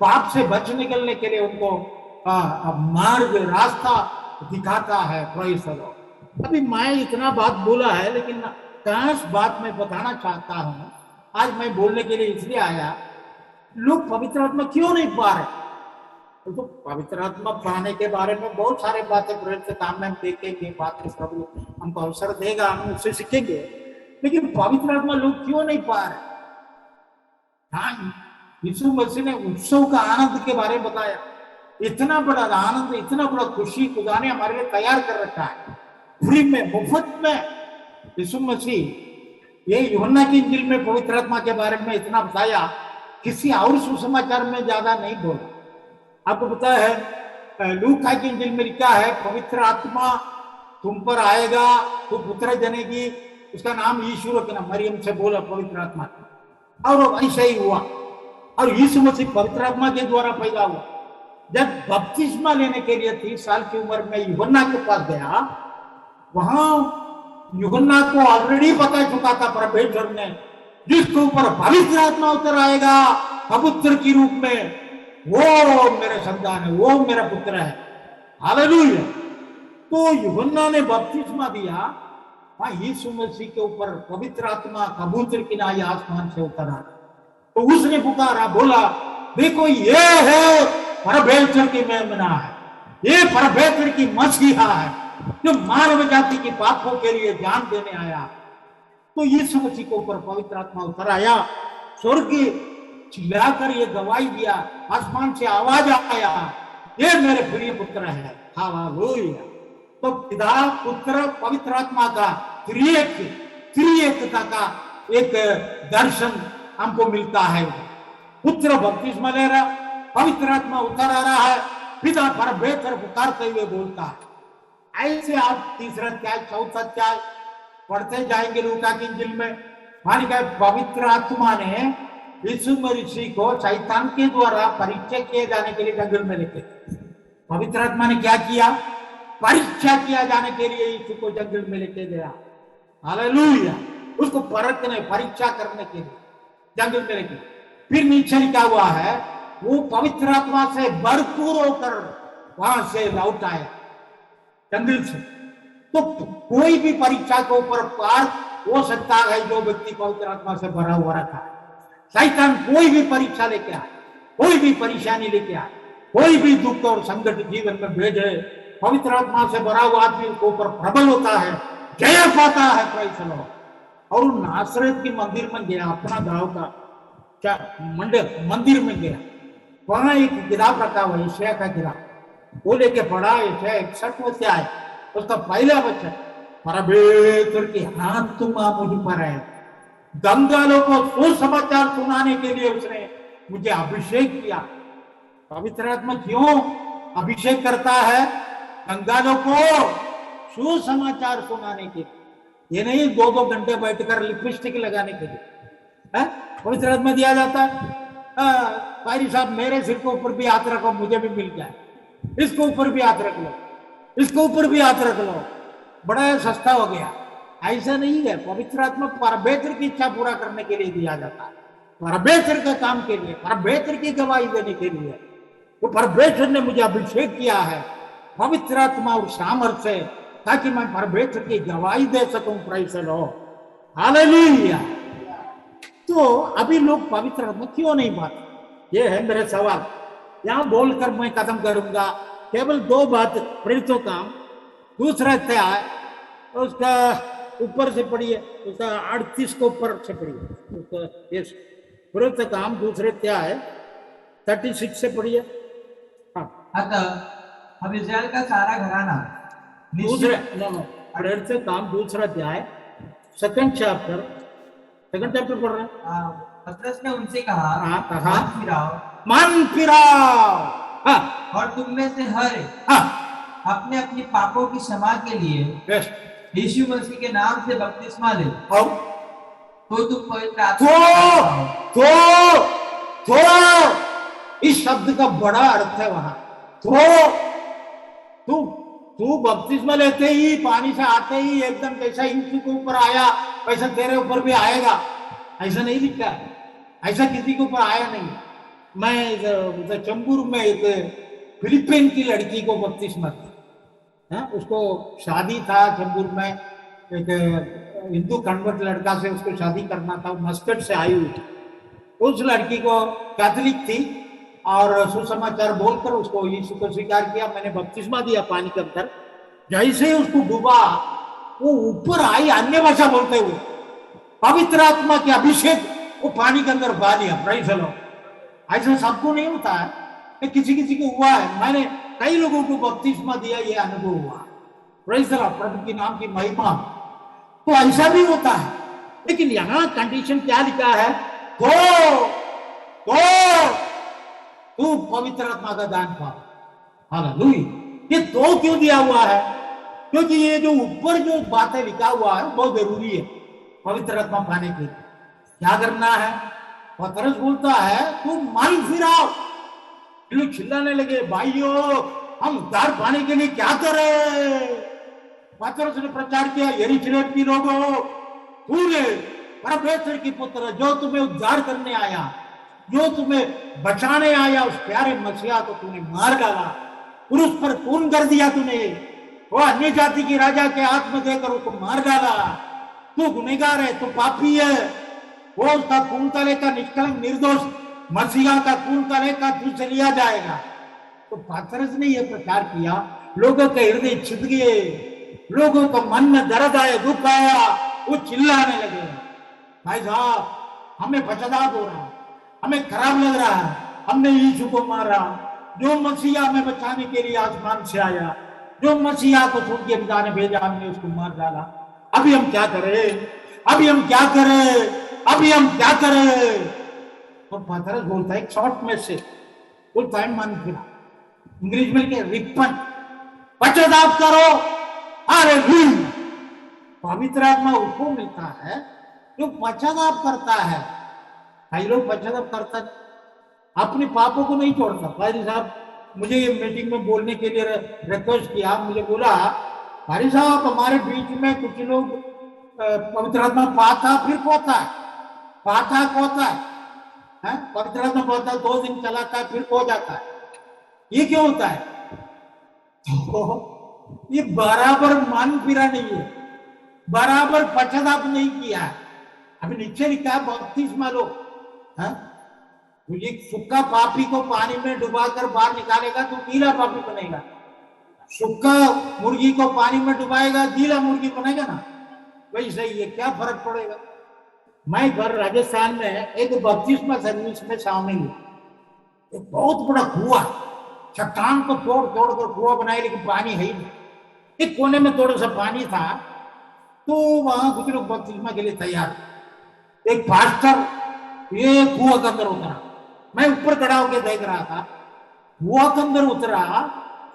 पाप से बच निकलने के लिए उनको मार्ग रास्ता दिखाता है। Praise the Lord. अभी मैं इतना बात बोला है, लेकिन काश बात मैं बताना चाहता हूं। आज मैं बोलने के लिए इसलिए आया, लोग पवित्र आत्मा क्यों नहीं पा रहे? तो पवित्र आत्मा पाने के बारे में बहुत सारे बातें प्रेरित के काम में हम देखेंगे, बातें प्रभु हमको अवसर देगा, हम उससे सीखेंगे। लेकिन पवित्र आत्मा लोग क्यों नहीं पा रहे? हाँ, यीशु मसीह ने उत्सव का आनंद के बारे में बताया। इतना बड़ा आनंद, इतना बड़ा खुशी खुदा ने हमारे लिए तैयार कर रखा है, फ्री में, मुफ्त में। यीशु मसीह ये यूहन्ना की इंजील में पवित्र आत्मा के बारे में इतना बताया, किसी और सुसमाचार में ज्यादा नहीं बोला। आपको पता है लूका की इंजिल में लिखा है, पवित्र आत्मा तुम पर आएगा, तू पुत्र जनेगी, उसका नाम यीशु रखना। मरियम से बोला पवित्र आत्मा, और ऐसा ही हुआ। और यीशु मसीह पवित्र आत्मा के द्वारा पैदा हुआ। जब बपतिस्मा लेने के लिए 30 साल की उम्र में यूहन्ना के पास गया, वहां यूहन्ना को ऑलरेडी पता चुका था परमेश्वर ने, जिसके ऊपर पवित्र आत्मा उतर आएगा कबूतर की रूप में, वो मेरे संतान है, वो मेरा पुत्र है। हालेलुया। तो यूहन्ना ने बपतिस्मा दिया, वहां यीशु मसीह के ऊपर पवित्र आत्मा कबूतर की नाई आसमान से उतर आया। तो उसने पुकारा, बोला देखो ये है परमेश्वर की मेमना है, ये परमेश्वर की मसीहा है, जो मानव जाति की पापों के लिए जान देने आया। तो यीशु मसीह के ऊपर पवित्र आत्मा उतर आया। स्वर्ग चिल्लाकर ये गवाही दिया, आसमान से आवाज आया, ये मेरे प्रिय पुत्र है। हालेलुया। तो पिता पुत्र पवित्र आत्मा का त्रिएकता का एक दर्शन हमको मिलता है। पुत्र बपतिस्मा ले रहा, पवित्र आत्मा उतर आ रहा है, पिता परमेश्वर पुकारते हुए बोलता है। ऐसे आप तीसरा अध्याय चौथा अध्याय पढ़ते जाएंगे लूका की इंजिल में। मान का पवित्र आत्मा ने यीशु मसीह को शैतान के द्वारा परीक्षा किए जाने के लिए जंगल में लेके, पवित्र आत्मा ने क्या किया? परीक्षा किया जाने के लिए यीशु को जंगल में लेके गया। हालेलुया। उसको परखने, परीक्षा करने के लिए जंगल में लेके, फिर नीचे लिखा हुआ है वो पवित्र आत्मा से भरपूर होकर वहां से लौट आया जंगल से। तो कोई भी परीक्षा के ऊपर पार हो सकता है जो व्यक्ति पवित्र आत्मा से भरा हुआ रखा है। शैतान कोई भी परीक्षा लेके आए, कोई भी परेशानी लेके आए, कोई भी दुख और संकट जीवन में भेजे, पवित्र आत्मा से भरा हुआ आदमी के ऊपर प्रबल होता है, जय पाता है। Praise the Lord. और नासरत के मंदिर में गया, अपना गांव का क्या मंदिर में गया, वहां एक किताब रखा हुआ, यशायाह का किताब, वो लेके पढ़ा। यशायाह 61 में क्या है, उसका पहला वचन, परमेश्वर के हाथ मुझ पर है, गंगालों को सुसमाचार सुनाने के लिए उसने मुझे अभिषेक किया। पवित्र आत्मा क्यों अभिषेक करता है? गंगालों को सुसमाचार सुनाने के लिए, ये नहीं 2-2 घंटे बैठकर लिपस्टिक लगाने के लिए। पवित्र आत्मा दिया जाता है। पायरी साहब मेरे सिर के ऊपर भी हाथ रखो, मुझे भी मिल जाए, इसके ऊपर भी हाथ रख लो, इसके ऊपर भी हाथ रख लो, बड़ा सस्ता हो गया। ऐसा नहीं है। पवित्र आत्मा परमेश्वर की इच्छा पूरा करने के लिए दिया जाता है, परमेश्वर के काम के लिए, परमेश्वर की गवाही देने के लिए। तो परमेश्वर ने मुझे अभिषेक किया है पवित्र आत्मा और सामर्थ्य से, ताकि मैं परमेश्वर की गवाही दे सकूं। Praise the lord. हालेलुया। तो अभी लोग पवित्र आत्मा क्यों नहीं पाते, ये है मेरा सवाल। यहां बोलकर मैं खत्म करूंगा। केवल 2 बात, प्रेरितों काम दूसरा अध्याय, उसका ऊपर से पढ़िए, उसका 38 को ऊपर से पढ़िए, उसका यस प्रेरितों काम दूसरे अध्याय 36 से पढ़िए। अतः अब इस्राएल का सारा घराना दूसरे प्रेरितों काम दूसरा अध्याय सेकंड चैप्टर पढ़ रहे हैं। पतरस ने उनसे कहा, कहा मन फिराओ, और तुम में से हर अपने अपने पापों की क्षमा के लिए यीशु मसीह के नाम से बपतिस्मा ले, तो तुम पवित्र आत्मा। तो इस शब्द का बड़ा अर्थ है वहां। तू बपतिस्मा लेते ही, पानी से आते ही एकदम जैसा यीशु के ऊपर आया वैसा तेरे ऊपर भी आएगा, ऐसा नहीं लिखा है। ऐसा किसी के ऊपर आया नहीं। मैं चंबूर में एक फिलिपीन की लड़की को बपतिस्मा दिया, उसको शादी था चंबूर में, एक हिंदू कन्वर्ट लड़का से उसको शादी करना था, मस्कट से आई हुई थी। उस लड़की को कैथोलिक थी और सुसमाचार बोलकर उसको यीशु को स्वीकार किया। मैंने बपतिस्मा दिया पानी के अंदर। जैसे ही उसको डूबा, वो ऊपर आई अन्य भाषा बोलते हुए, पवित्र आत्मा के अभिषेक वो पानी के अंदर बहा लिया। Praise the Lord. ऐसा सबको नहीं होता है, किसी किसी को हुआ है। मैंने कई लोगों को बपतिस्मा दिया, ये अनुभव हुआ। Praise the Lord. प्रभु की नाम की महिमा। तो ऐसा भी होता है, लेकिन यहाँ कंडीशन क्या लिखा है? तू पवित्र आत्मा का दान पा। हालेलुया। ये तो क्यों दिया हुआ है? क्योंकि ये जो ऊपर जो बातें लिखा हुआ है बहुत जरूरी है पवित्र आत्मा पाने के लिए। क्या करना है? पतरस बोलता है तू मन फिराओ। लोग चिल्लाने लगे, भाइयों हम उद्धार पाने के लिए क्या करें? पतरस ने प्रचार किया, यरूशलेम की लोगों, तूने परमेश्वर की पुत्र जो तुम्हें उद्धार करने आया, जो तुम्हें बचाने आया, उस प्यारे मसीहा को तूने मार डाला, क्रूस पर खून कर दिया तूने। वो अन्य जाति की राजा के हाथ में देकर उसको मार डाला। तू गुनहगार है, तू पापी है। वो उसका खून का लेकर निष्कलंक निर्दोष मसीहा का खून का लेकर तुझसे लिया जाएगा। तो पतरस ने यह प्रचार किया, लोगों के हृदय छिप गए, लोगों को मन में दर्द आया, दुख आया, वो चिल्लाने लगे, भाई साहब हमें पश्चाताप हो रहा, हमें खराब लग रहा है, हमने यीशु को मारा जो मसीहा हमें बचाने के लिए आसमान से आया, जो मसीहा को स्वर्गीय पिता ने भेजा, हमने उसको मार डाला। अभी हम क्या करें? अभी हम क्या करें? अभी हम क्या करें? तो पतरस बोलता है एक शॉर्ट मैसेज, बोलता है मन फिरा, इंग्लिश में लिखे रिपेंट, पश्चाताप करो। हालेलुया। पवित्र आत्मा उसको मिलता है जो पश्चाताप करता है। कई लोग पश्चाताप करता है, अपने पापों को नहीं छोड़ता। भाई साहब मुझे ये मीटिंग में बोलने के लिए रिक्वेस्ट किया, मुझे बोला भाई साहब हमारे बीच में कुछ लोग पवित्र आत्मा पाता फिर खोता है, पाता खोता है, पवित्र आत्मा पाता 2 दिन चलाता है फिर खो जाता है, ये क्यों होता है? तो ये बराबर मन फिरा नहीं है, बराबर पश्चाताप नहीं किया है। अभी नीचे लिखा है बपतिस्मा लो, ये सूखा पापी को पानी में डुबाकर बाहर निकालेगा तो गीला पापी बनेगा, सूखा मुर्गी को पानी में डुबाएगा गीला मुर्गी बनेगा ना, वही सही है। क्या फर्क पड़ेगा? मैं घर राजस्थान में एक बपतिस्मा सर्विस में शामिल हूँ। एक बहुत बड़ा कुआ, चट्टान को तोड़ तोड़ कर कुआ बनाया, लेकिन पानी है ही नहीं। एक कोने में थोड़ा सा पानी था, तो वहां कुछ लोग बपतिस्मा के लिए तैयार। एक पास्टर ये कुआ के अंदर उतरा, मैं ऊपर खड़ा होकर देख रहा था, कुआ के अंदर उतरा,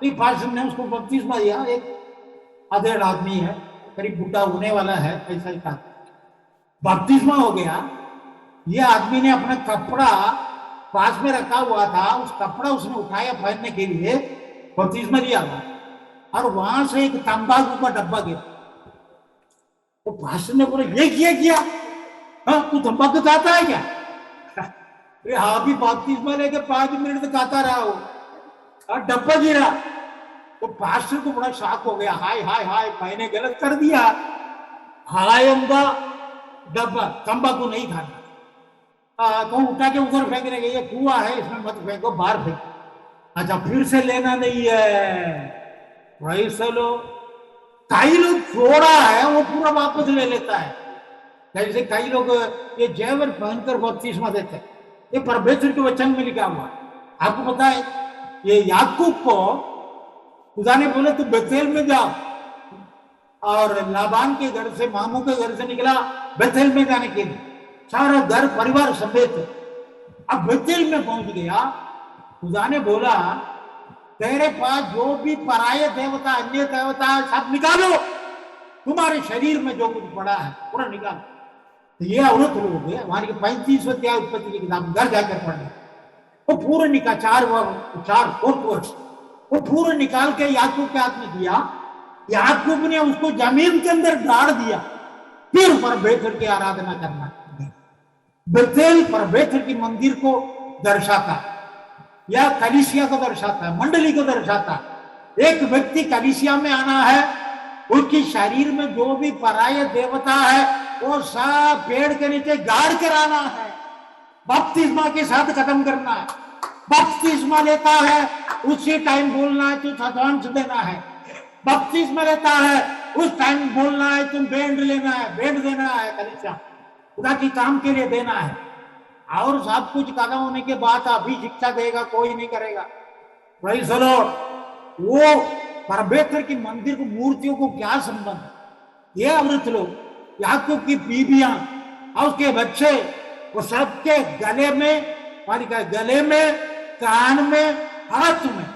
एक पास्टर ने उसको बपतिस्मा दिया। एक अधेड़ आदमी है, करीब बुढ़ा होने वाला है, ऐसा ही था, बपतिस्मा हो गया। ये आदमी ने अपना कपड़ा पास में रखा हुआ था, उस कपड़ा उसने उठाया पहनने के लिए, बपतिस्मा लिया था, और वहां से एक तंबाकू का डब्बा गिरा। तो पास्टर ने बोला ये किया, हाँ तू तंबाकू खाता है क्या? अरे हाँ भी बपतिस्मा लेके 5 मिनट तक खाता रहा हो, डब्बा गिरा। तो पास्टर को बड़ा शॉक हो गया, हाय हाय हाय मैंने गलत कर दिया, हलायंगा डब्बा, तंबाकू नहीं खाना। तो उठा के उधर फेंक रहे, ये कुआ है इसमें मत फेंको, बाहर फेंक। अच्छा फिर से लेना नहीं है, वही चलो। कई लोग छोड़ा है वो पूरा वापस ले लेता है, जैसे कई लोग ये जेवर पहनकर बपतिस्मा देते हैं, ये परमेश्वर के वचन में लिखा हुआ है। आपको पता है ये याकूब को खुदा ने बोला तू बेतेल में जा, और लाबान के घर से, मामू के घर से निकला बेतेल में जाने के लिए, सारा घर परिवार समेत। अब बेतेल में पहुंच गया, खुदा ने बोला तेरे पास जो भी पराये देवता अन्य देवता है सब निकालो, तुम्हारे शरीर में जो कुछ पड़ा है पूरा निकालो। तो ये औरत लोग है, वहां के 35 अध्याय उत्पत्ति की किताब घर जाकर पढ़े, वो पूरा निकाल 4 वर्ष वो पूरा निकाल के याकूब के हाथ में दिया। याकूब ने उसको जमीन के अंदर गाड़ दिया, फिर परमेश्वर की आराधना करना। बेतेल परमेश्वर की मंदिर को दर्शाता है, या कलीसिया को दर्शाता है, मंडली को दर्शाता है। एक व्यक्ति कलीसिया में आना है, उसके शरीर में जो भी पराये देवता है वो सब पेड़ के नीचे गाड़ कर आना है, बपतिस्मा के साथ खत्म करना है। बपतिस्मा लेता है उसी टाइम बोलना है तुम शतांश देना है, बपतिस्मा लेता है उस टाइम बोलना है तुम बैंड लेना है, बैंड देना है, कलीसिया खुदा की काम के लिए देना है। और सब कुछ खत्म होने के बाद अभी शिक्षा देगा कोई नहीं करेगा। वही सुनो, वो परमेश्वर की मंदिर को, मूर्तियों को क्या संबंध? ये औरत लोग, याकूब की बीबियां और उसके बच्चे, वो सबके गले में कान में, हाथ में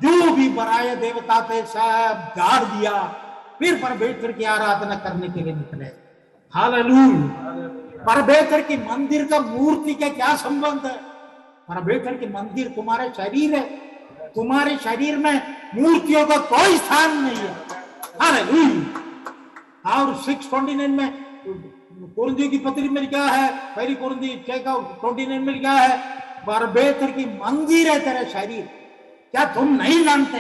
जो भी बनाए देवता थे सब गाड़ दिया, फिर परमेश्वर की आराधना करने के लिए निकले। हालेलुया। परमेश्वर की मंदिर का मूर्ति का क्या संबंध है? परमेश्वर की मंदिर तुम्हारे शरीर है, तुम्हारे शरीर में मूर्तियों का कोई स्थान नहीं है। हालेलुया। और 6:29 में कुरिन्थियों की पत्री में लिखा है, पहली कुरिन्थी 6:29 में लिखा है, परमेश्वर की मंदिर है तेरा शरीर। क्या तुम नहीं जानते?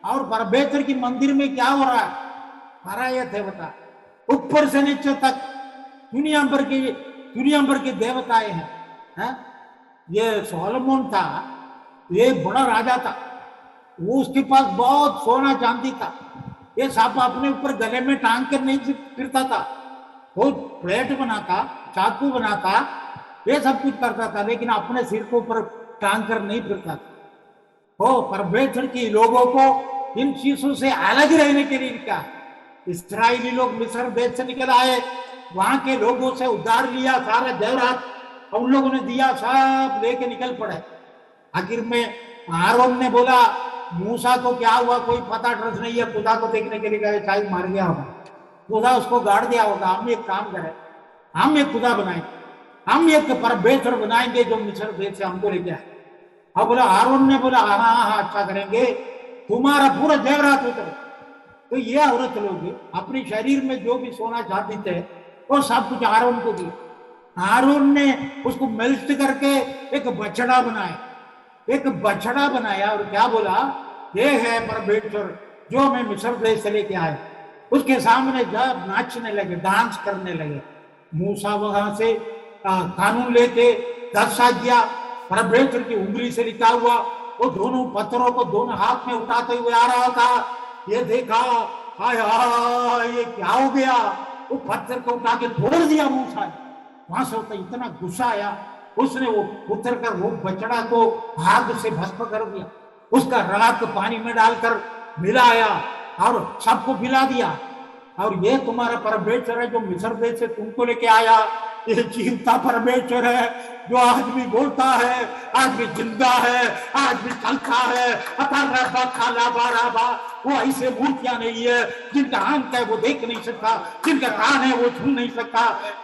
और परमेश्वर की मंदिर में क्या हो रहा है? पराये देवता ऊपर से नीचे तक दुनिया भर के देवताएं हैं, है? ये सोलोमन था, ये बड़ा राजा था, वो उसके पास बहुत सोना चांदी था, ये सब अपने ऊपर गले में टांग कर नहीं फिरता था, वो प्लेट बनाता, चाकू बनाता, ये सब कुछ करता था, लेकिन अपने सिर को ऊपर टांग कर नहीं फिरता था। वो परमेश्वर की लोगों को इन चीजों से अलग रहने के लिए क्या, इस्राएली लोग मिस्र देश से निकल आए, वहां के लोगों से उद्धार लिया, सारे देवरात उन लोगों ने दिया, सब लेके निकल पड़े। आखिर में आरोन ने बोला मूसा को क्या हुआ कोई पता ड्रेस नहीं है, खुदा को देखने के लिए गए, शायद मार गया होगा, खुदा उसको गाड़ दिया होगा। हम एक काम करें, हम एक खुदा बनाएंगे, हम एक परमेश्वर बनाएंगे जो मिस्र देश से हमको लेके आए। अब बोला आरोन ने बोला हाँ हाँ हाँ अच्छा करेंगे, तुम्हारा पूरा जेवरात उतरे। तो ये औरत लोग अपने शरीर में जो भी सोना चाहती थे वो सब कुछ आरोन को दिया। आरोन ने उसको मेल्ट करके एक बछड़ा बनाया, एक बछड़ा बनाया और क्या बोला, ये है परमेश्वर जो हमें मिस्र देश से लेके आए। उसके सामने जब नाचने लगे, डांस करने लगे। मूसा वहां से कानून लेके 10 आज्ञा परमेश्वर की उंगली से लिखा हुआ वो दोनों पत्थरों को दोनों हाथ में उठाते हुए आ रहा था। ये देखा, हाय हाय ये क्या हो गया, वो पत्थर को उठा के तोड़ दिया मूसा ने। वहां से होता इतना गुस्सा आया, उसने वो उतर कर वो बछड़ा को आग से भस्म कर दिया, उसका राख पानी में डालकर मिलाया और सबको पिला दिया। और ये तुम्हारा परमेश्वर है जो मिस्र देश से तुमको लेके आया, ये जीवता परमेश्वर है जो आज भी बोलता है, आज भी जिंदा है, आज भी चलता है। वो ऐसे मूर्तियां नहीं है जिनका आंख है वो देख नहीं सकता, जिनका कान है वो सुन नहीं सकता,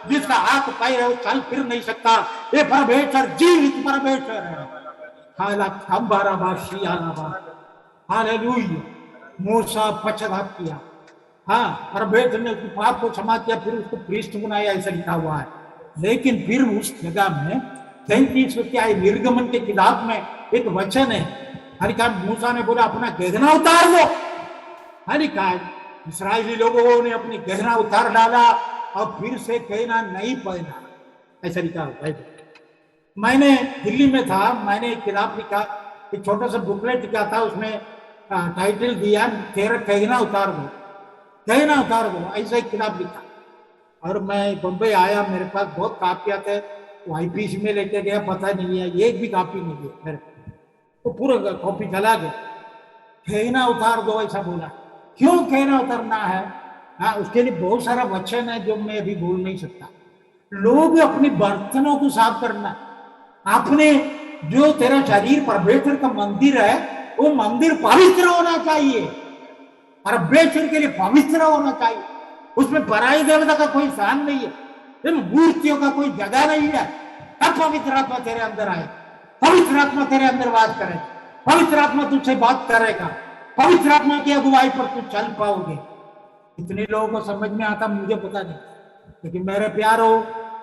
जिसका हाथ पैर है वो चल फिर नहीं सकता। ये परमेश्वर जीवित परमेश्वर है। हालेलुया। मूसा पश्चाताप किया, हाँ परमेश्वर ने उसके पाप को क्षमा किया, फिर उसको प्रीस्ट बनाया, ऐसा लिखा हुआ है। लेकिन फिर उस जगह में 33 निर्गमन के किताब में एक वचन है, हरि कहा मूसा ने बोला अपना गहना उतार दो। हरि कहा इस्राएली लोगों ने अपनी गहना उतार डाला और फिर से गहना नहीं पहना, ऐसा लिखा है। मैंने दिल्ली में था, मैंने एक किताब लिखा, एक छोटा सा बुकलेट लिखा था, उसमें टाइटल दिया तेरा गहना उतार दो, गहना उतार दो, ऐसा एक किताब लिखा। और मैं बम्बई आया, मेरे पास बहुत कापियां थे, वो आईपीसी में लेके गया, पता नहीं है एक भी कॉपी नहीं है मेरे तो पूरा कॉपी चला गया। गहना उतार दो ऐसा बोला, क्यों गहना उतारना है? हाँ उसके लिए बहुत सारा वचन है जो मैं अभी बोल नहीं सकता। लोग अपने बर्तनों को साफ करना, अपने जो तेरा शरीर परमेश्वर का मंदिर है वो मंदिर पवित्र होना चाहिए, परमेश्वर के लिए पवित्र होना चाहिए, उसमें पराई देवता का कोई स्थान नहीं है, मूर्तियों का कोई जगह नहीं है। तब पवित्र आत्मा तेरे अंदर आए, पवित्र आत्मा तेरे अंदर वास करेगा, पवित्र आत्मा तुझसे बात करेगा, पवित्र आत्मा की अगुवाई पर तू चल पाओगे। इतने लोगों को समझ में आता मुझे पता नहीं, लेकिन मेरे प्यारो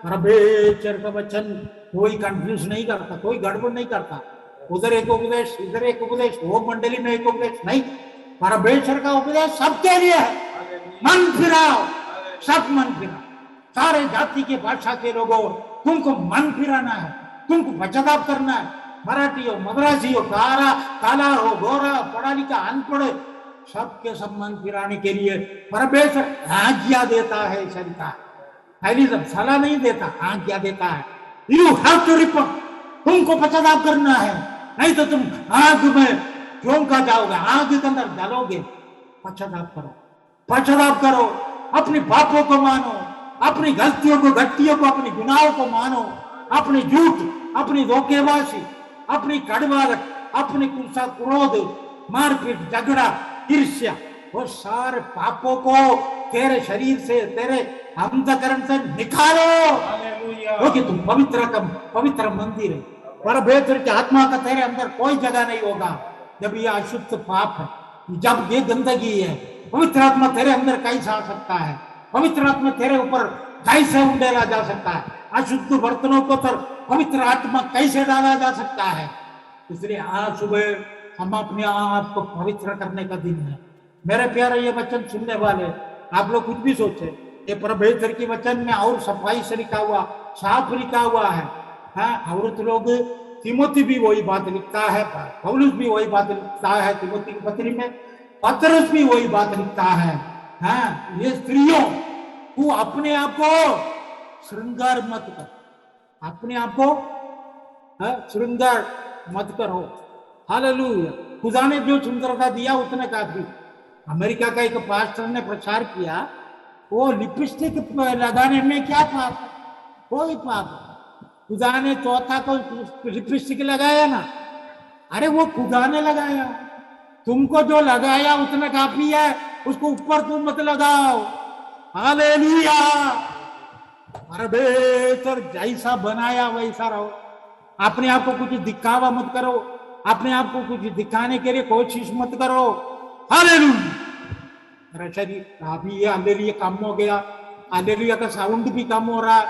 परमेश्वर का वचन कोई कंफ्यूज नहीं करता, कोई गड़बड़ नहीं करता। उधर एक उपदेश, इधर एक उपदेश, वो मंडली में एक उपदेश नहीं, परमेश्वर का उपदेश सबके लिए है। मन फिराओ, सब मन फिराओ, सारे जाति के भाषा के लोगों तुमको मन फिराना है, तुमको पश्चाताप करना है। मराठी हो, मद्रासी हो, काला हो, गोरा, पढ़ा लिखा, अनपढ़, सबके सब मन फिराने के लिए परमेश्वर आज्ञा देता है। सब सलाह नहीं देता, आज्ञा देता है। यू हैव टू रिपोर्ट, तुमको पश्चाताप करना है, नहीं तो तुम आग में झोंका जाओगे, आग के अंदर डालोगे। पश्चाताप करो, पश्चाताप करो, अपने पापों को मानो, अपनी गलतियों को, अपनी गुनाहों को मानो, अपनी झूठ, अपनी धोखेबाजी, अपनी कड़वाहट, अपनी गुस्सा, क्रोध, मारपीट, झगड़ा, ईर्ष्या, वो सारे पापों को तेरे शरीर से, तेरे अंतःकरण से निकालो, क्योंकि तुम पवित्र मंदिर है। परमेश्वर की आत्मा का तेरे अंदर कोई जगह नहीं होगा जब ये अशुद्ध पाप है, जब ये गंदगी है। पवित्र आत्मा तेरे अंदर कैसे आ सकता है? पवित्र आत्मा तेरे ऊपर कैसे उंडेला जा सकता है? अशुद्ध बर्तनों को पर पवित्र आत्मा कैसे डाला जा सकता है? इसलिए आज सुबह हम अपने आप को पवित्र करने का दिन है। मेरे प्यारे ये वचन सुनने वाले, आप लोग कुछ भी सोचे, ये परमेश्वर के वचन में और सफाई से लिखा हुआ, साफ लिखा हुआ है। हाँ, औरत लोग, तिमोथी भी वही बात लिखता है, पौलुस भी वही बात लिखता है तिमोथी की पत्री में, पतरस भी वही बात लिखता है। हाँ, ये स्त्रियों, तू अपने आप को श्रृंगार मत कर, अपने आप को श्रृंगार मत करो। हालेलुया। खुदा ने जो सुंदरता दिया उतने काफी। अमेरिका का एक पास्टर ने प्रचार किया, वो लिपस्टिक लगाने में क्या पाप? कोई पाप। खुदा ने चौथा को लिपस्टिक लगाया ना, अरे वो खुदा ने लगाया, तुमको जो लगाया उतना काफी है, उसको ऊपर तुम मत लगाओ। हालेलुया। परमेश्वर जैसा बनाया वैसा रहो। अपने आप को कुछ दिखावा मत करो, अपने आप को कुछ दिखाने के लिए कोशिश मत करो। हालेलुया। मेरा शरीर अभी ये हालेलुया कम हो गया, हालेलुया का साउंड भी कम हो रहा है,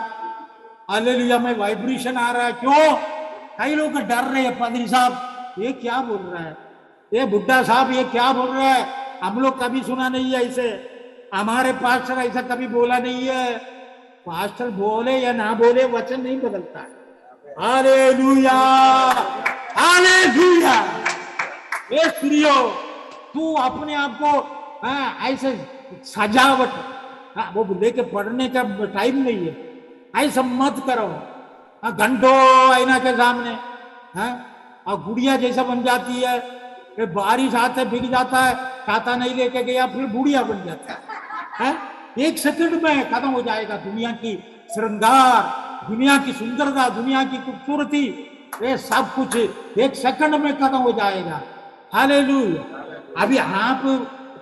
हालेलुया में वाइब्रेशन आ रहा है। क्यों? कई लोग डर रहे हैं, पादरी साहब ये क्या बोल रहा है, ये बुड्ढा साहब ये क्या बोल रहा है, हम लोग कभी सुना नहीं है ऐसे, हमारे पास्टर ऐसा कभी बोला नहीं है। पास्टर बोले या ना बोले, वचन नहीं बदलता है। Hallelujah, hallelujah. ये स्त्रियों, तू अपने आप को ऐसे सजावट, वो लेके पढ़ने का टाइम नहीं है, ऐसा मत करो। घंटों आईना के सामने और गुड़िया जैसा बन जाती है, फिर बारिश आते भीग जाता है, छाता नहीं लेके गया फिर बुढ़िया बन जाता है। एक सेकंड में खत्म हो जाएगा दुनिया की श्रृंगार, दुनिया की सुंदरता, दुनिया की खूबसूरती, ये सब कुछ एक सेकंड में खत्म हो जाएगा। हालेलुया। अभी आप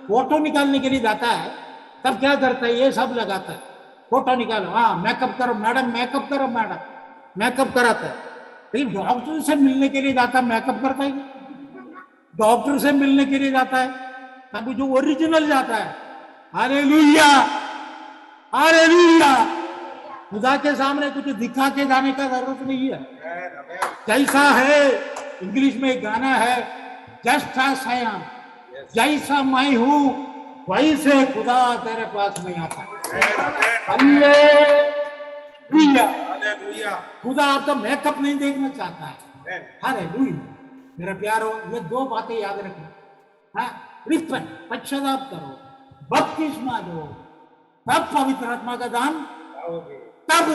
फोटो निकालने के लिए जाता है, तब क्या करता है? ये सब लगाता है, फोटो निकालो, हाँ मेकअप करो मैडम, मेकअप करो मैडम, मेकअप कराता है। लेकिन डॉक्टर से मिलने के लिए जाता है, मेकअप करता है? डॉक्टर से मिलने के लिए जाता है, तब जो ओरिजिनल जाता है। Hallelujah, hallelujah. खुदा के सामने कुछ दिखा के जाने का जरूरत नहीं है। जैसा है, इंग्लिश में एक गाना है, जस्ट एज आई एम, जैसा मैं हूं वैसे खुदा तेरे पास नहीं आता। हालेलुया। खुदा आपका मेकअप नहीं देखना चाहता है। हालेलुया। मेरे प्यारो, ये दो बातें याद रखना। रिपेंट, पश्चाताप करो, बपतिस्मा दो, तब पवित्र आत्मा का दान, तब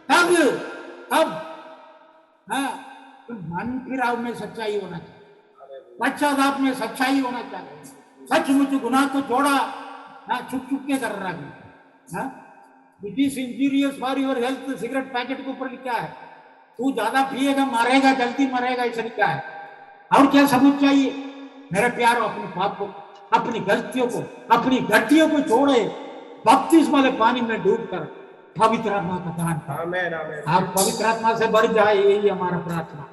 तब तब मन फिराव में सच्चाई होना चाहिए, पश्चाताप में सच्चाई होना चाहिए। सचमुच गुनाह को छोड़ा, छुप छुप के कर रहा है। It is injurious for your health, cigarette packet के ऊपर लिखा है, तू ज्यादा पिएगा मारेगा, जल्दी मरेगा, ऐसा लिखा है। और क्या सबूत चाहिए? मेरे प्यारो, अपने पाप को, अपनी गलतियों को, अपनी गलतियों को छोड़े, बपतिस्मा वाले पानी में डूब कर पवित्र आत्मा का दान। आप पवित्र आत्मा से भर जाए, यही हमारा प्रार्थना।